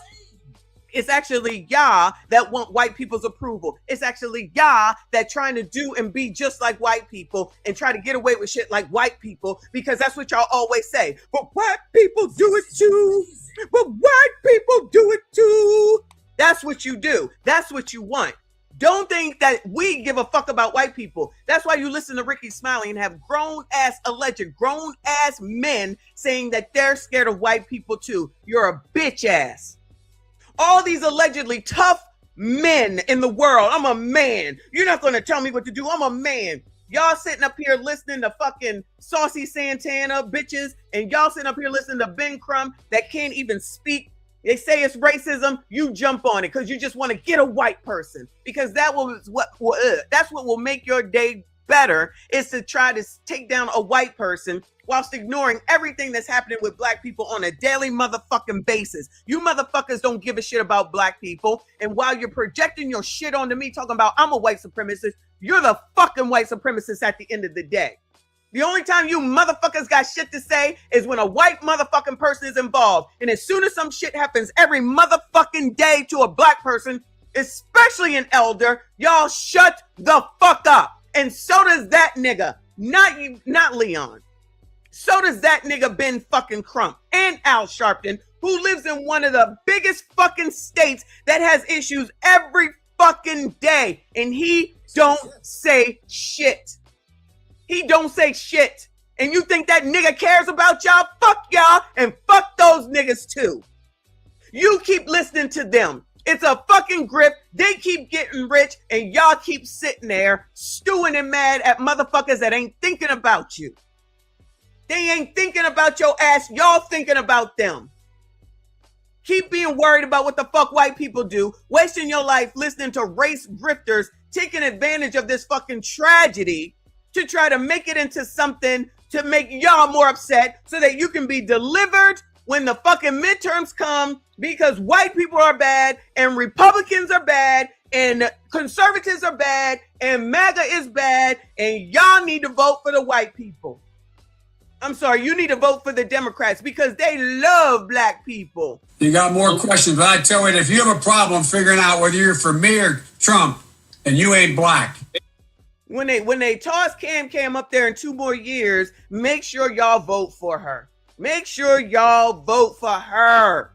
that want white people's approval. It's actually y'all that trying to do and be just like white people and try to get away with shit like white people, because that's what y'all always say. But white people do it too. But white people do it too. That's what you do. That's what you want. Don't think that we give a fuck about white people. That's why you listen to Ricky Smiley and have alleged grown ass men saying that they're scared of white people too. You're a bitch ass. All these allegedly tough men in the world. I'm a man. You're not going to tell me what to do. I'm a man. Y'all sitting up here listening to fucking Saucy Santana bitches, and y'all sitting up here listening to Ben Crump that can't even speak. They say it's racism, you jump on it because you just want to get a white person, because that's what will make your day better, is to try to take down a white person whilst ignoring everything that's happening with black people on a daily motherfucking basis. You motherfuckers don't give a shit about black people, and while you're projecting your shit onto me talking about I'm a white supremacist, you're the fucking white supremacist at the end of the day. The only time you motherfuckers got shit to say is when a white motherfucking person is involved. And as soon as some shit happens every motherfucking day to a black person, especially an elder, y'all shut the fuck up. And so does that nigga, not Leon. So does that nigga Ben fucking Crump and Al Sharpton, who lives in one of the biggest fucking states that has issues every fucking day. And he don't say shit. He don't say shit. And you think that nigga cares about y'all? Fuck y'all and fuck those niggas too. You keep listening to them. It's a fucking grip. They keep getting rich and y'all keep sitting there stewing and mad at motherfuckers that ain't thinking about you. They ain't thinking about your ass. Y'all thinking about them. Keep being worried about what the fuck white people do, wasting your life listening to race grifters, taking advantage of this fucking tragedy to try to make it into something to make y'all more upset so that you can be delivered when the fucking midterms come, because white people are bad and Republicans are bad and conservatives are bad and MAGA is bad and y'all need to vote for the white people. I'm sorry, you need to vote for the Democrats because they love black people. You got more questions, but I tell you, if you have a problem figuring out whether you're for me or Trump and you ain't black, When they toss Cam up there in 2 more years, make sure y'all vote for her. Make sure y'all vote for her.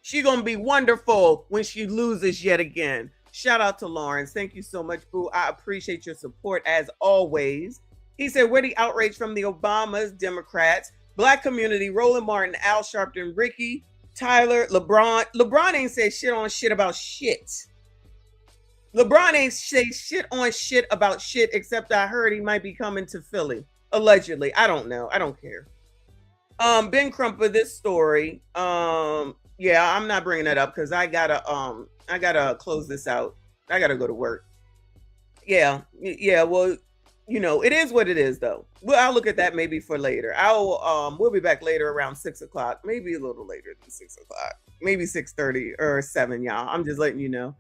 She gonna be wonderful when she loses yet again. Shout out to Lawrence. Thank you so much, boo. I appreciate your support as always. He said, where the outrage from the Obamas, Democrats, Black community, Roland Martin, Al Sharpton, Ricky, Tyler, LeBron. LeBron ain't said shit on shit about shit. LeBron ain't say shit on shit about shit, except I heard he might be coming to Philly. Allegedly. I don't know. I don't care. Ben Crumper, this story. Yeah, I'm not bringing that up because I gotta close this out. I gotta go to work. Yeah. Well, you know, it is what it is, though. Well, I'll look at that maybe for later. We'll be back later around 6 o'clock, maybe a little later than 6 o'clock, maybe 6:30 or 7, y'all. I'm just letting you know.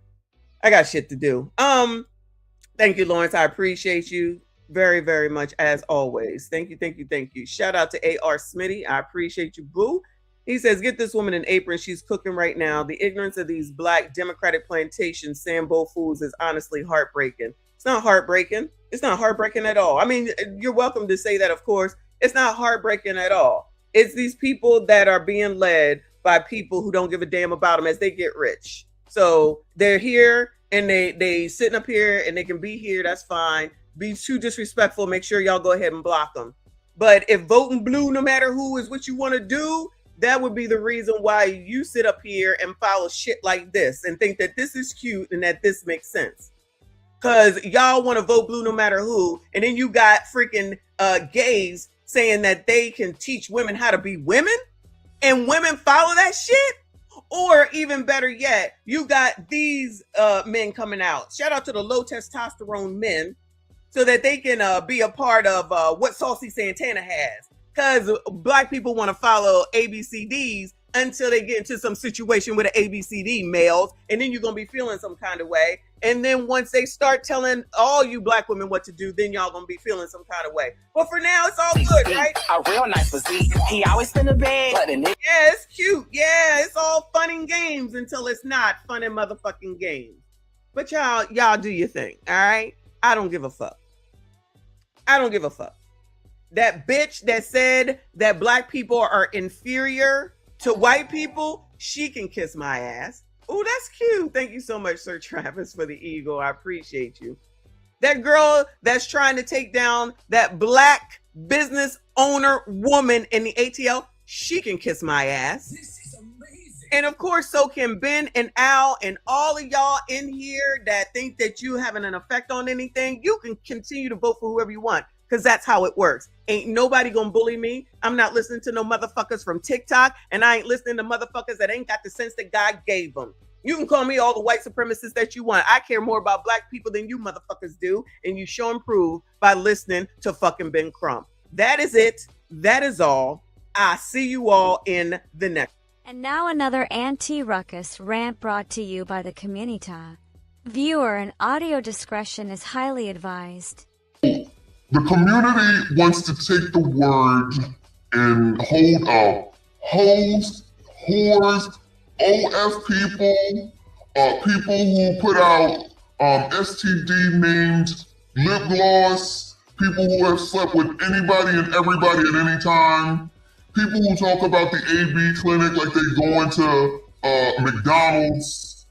I got shit to do. Thank you, Lawrence. I appreciate you very, very much as always. Thank you. Shout out to A.R. Smitty. I appreciate you, boo. He says, get this woman an apron. She's cooking right now. The ignorance of these Black Democratic plantation Sambo fools is honestly heartbreaking. It's not heartbreaking. It's not heartbreaking at all. I mean, you're welcome to say that, of course. It's not heartbreaking at all. It's these people that are being led by people who don't give a damn about them as they get rich. So they're here and they sitting up here and they can be here. That's fine. Be too disrespectful. Make sure y'all go ahead and block them. But if voting blue, no matter who, is what you want to do, that would be the reason why you sit up here and follow shit like this and think that this is cute and that this makes sense. Because y'all want to vote blue no matter who. And then you got freaking gays saying that they can teach women how to be women and women follow that shit. Or even better yet, you got these men coming out. Shout out to the low testosterone men so that they can be a part of what Saucy Santana has. Because Black people want to follow ABCDs until they get into some situation with the ABCD males. And then you're going to be feeling some kind of way. And then once they start telling all you Black women what to do, then y'all going to be feeling some kind of way. But for now, it's all good, right? A real nice physique. He always in the bed. Yeah, it's cute. Yeah, it's all fun and games until it's not fun and motherfucking games. But y'all do your thing, all right? I don't give a fuck. That bitch that said that Black people are inferior to white people, she can kiss my ass. Oh, that's cute. Thank you so much, Sir Travis, for the eagle. I appreciate you. That girl that's trying to take down that Black business owner woman in the ATL, she can kiss my ass. This is amazing. And of course, so can Ben and Al and all of y'all in here that think that you having an effect on anything. You can continue to vote for whoever you want because that's how it works. Ain't nobody gonna bully me. I'm not listening to no motherfuckers from TikTok, and I ain't listening to motherfuckers that ain't got the sense that God gave them. You can call me all the white supremacists that you want. I care more about Black people than you motherfuckers do, and you show and prove by listening to fucking Ben Crump. That is it. That is all. I see you all in the next. And now another anti-ruckus rant brought to you by the community. Viewer and audio discretion is highly advised. The community wants to take the word and hold up hoes, whores, OF people, people who put out STD-named lip gloss, people who have slept with anybody and everybody at any time, people who talk about the AB clinic like they go into McDonald's,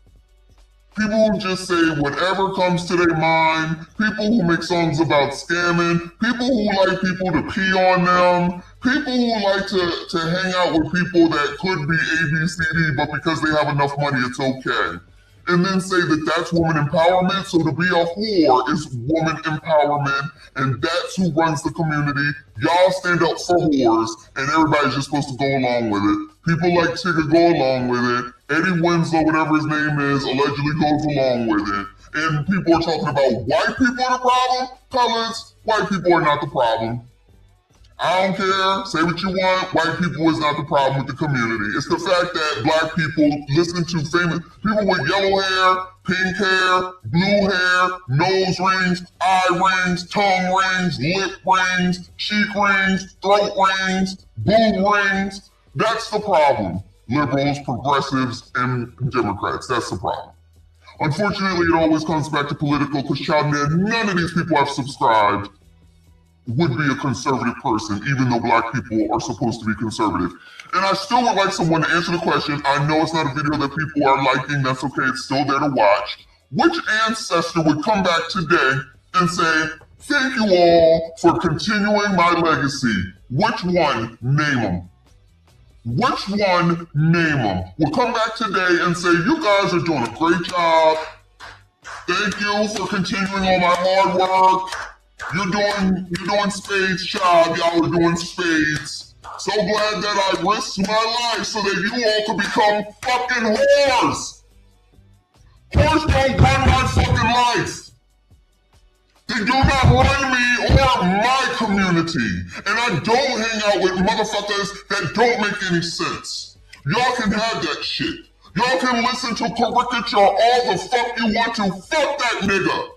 people who just say whatever comes to their mind, people who make songs about scamming, people who like people to pee on them, people who like to hang out with people that could be ABCD, but because they have enough money, it's okay. And then say that that's woman empowerment. So to be a whore is woman empowerment, and that's who runs the community. Y'all stand up for whores, and everybody's just supposed to go along with it. People like Tigger go along with it. Eddie Winslow, whatever his name is, allegedly goes along with it. And people are talking about white people are the problem. Colors, white people are not the problem. I don't care. Say what you want. White people is not the problem with the community. It's the fact that Black people listen to famous people with yellow hair, pink hair, blue hair, nose rings, eye rings, tongue rings, lip rings, cheek rings, throat rings, boob rings. That's the problem. Liberals, progressives, and Democrats. That's the problem. Unfortunately, it always comes back to political, because child, none of these people I've subscribed would be a conservative person, even though black people are supposed to be conservative. And I still would like someone to answer the question. I know it's not a video that people are liking. That's okay. It's still there to watch. Which ancestor would come back today and say, thank you all for continuing my legacy? Which one? Name them. Which one? Name them. Will come back today and say, you guys are doing a great job. Thank you for continuing all my hard work. You're doing spades, child. Y'all are doing spades. So glad that I risked my life so that you all could become fucking whores. Whores don't run my fucking life. They do not run me or my community. And I don't hang out with motherfuckers that don't make any sense. Y'all can have that shit. Y'all can listen to caricature all the fuck you want to. Fuck that nigga.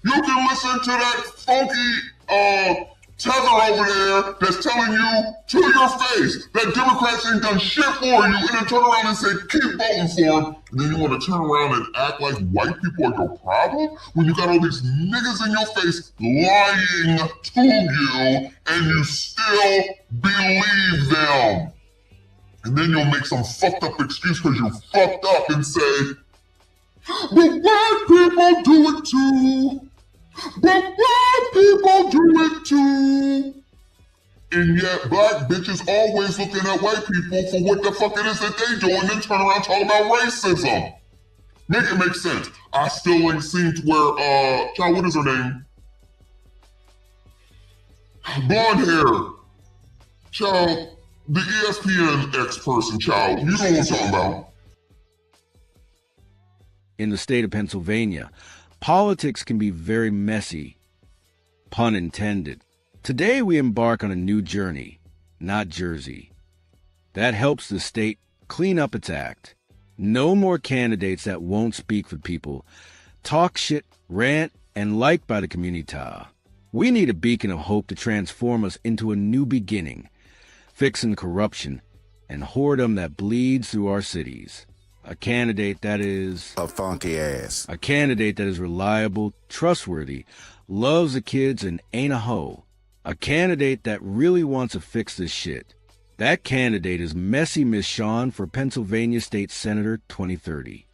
You can listen to that funky tether over there that's telling you to your face that Democrats ain't done shit for you, and then turn around and say, keep voting for them. And then you want to turn around and act like white people are your problem when you got all these niggas in your face lying to you, and you still believe them. And then you'll make some fucked up excuse because you fucked up and say, but black people do it too. But black people do it too. And yet black bitches always looking at white people for what the fuck it is that they do, and then turn around talking about racism. Make it make sense. I still ain't seen to where, child, what is her name? Blonde hair. Child, the ESPN ex-person, child. You know what I'm talking about. In the state of Pennsylvania, politics can be very messy, pun intended. Today we embark on a new journey, not Jersey. That helps the state clean up its act. No more candidates that won't speak for people, talk shit, rant, and like by the community. We need a beacon of hope to transform us into a new beginning, fixing corruption and whoredom that bleeds through our cities. A candidate that is a funky ass. A candidate that is reliable, trustworthy, loves the kids, and ain't a hoe. A candidate that really wants to fix this shit. That candidate is Messy Miss Shawn for Pennsylvania State Senator 2030.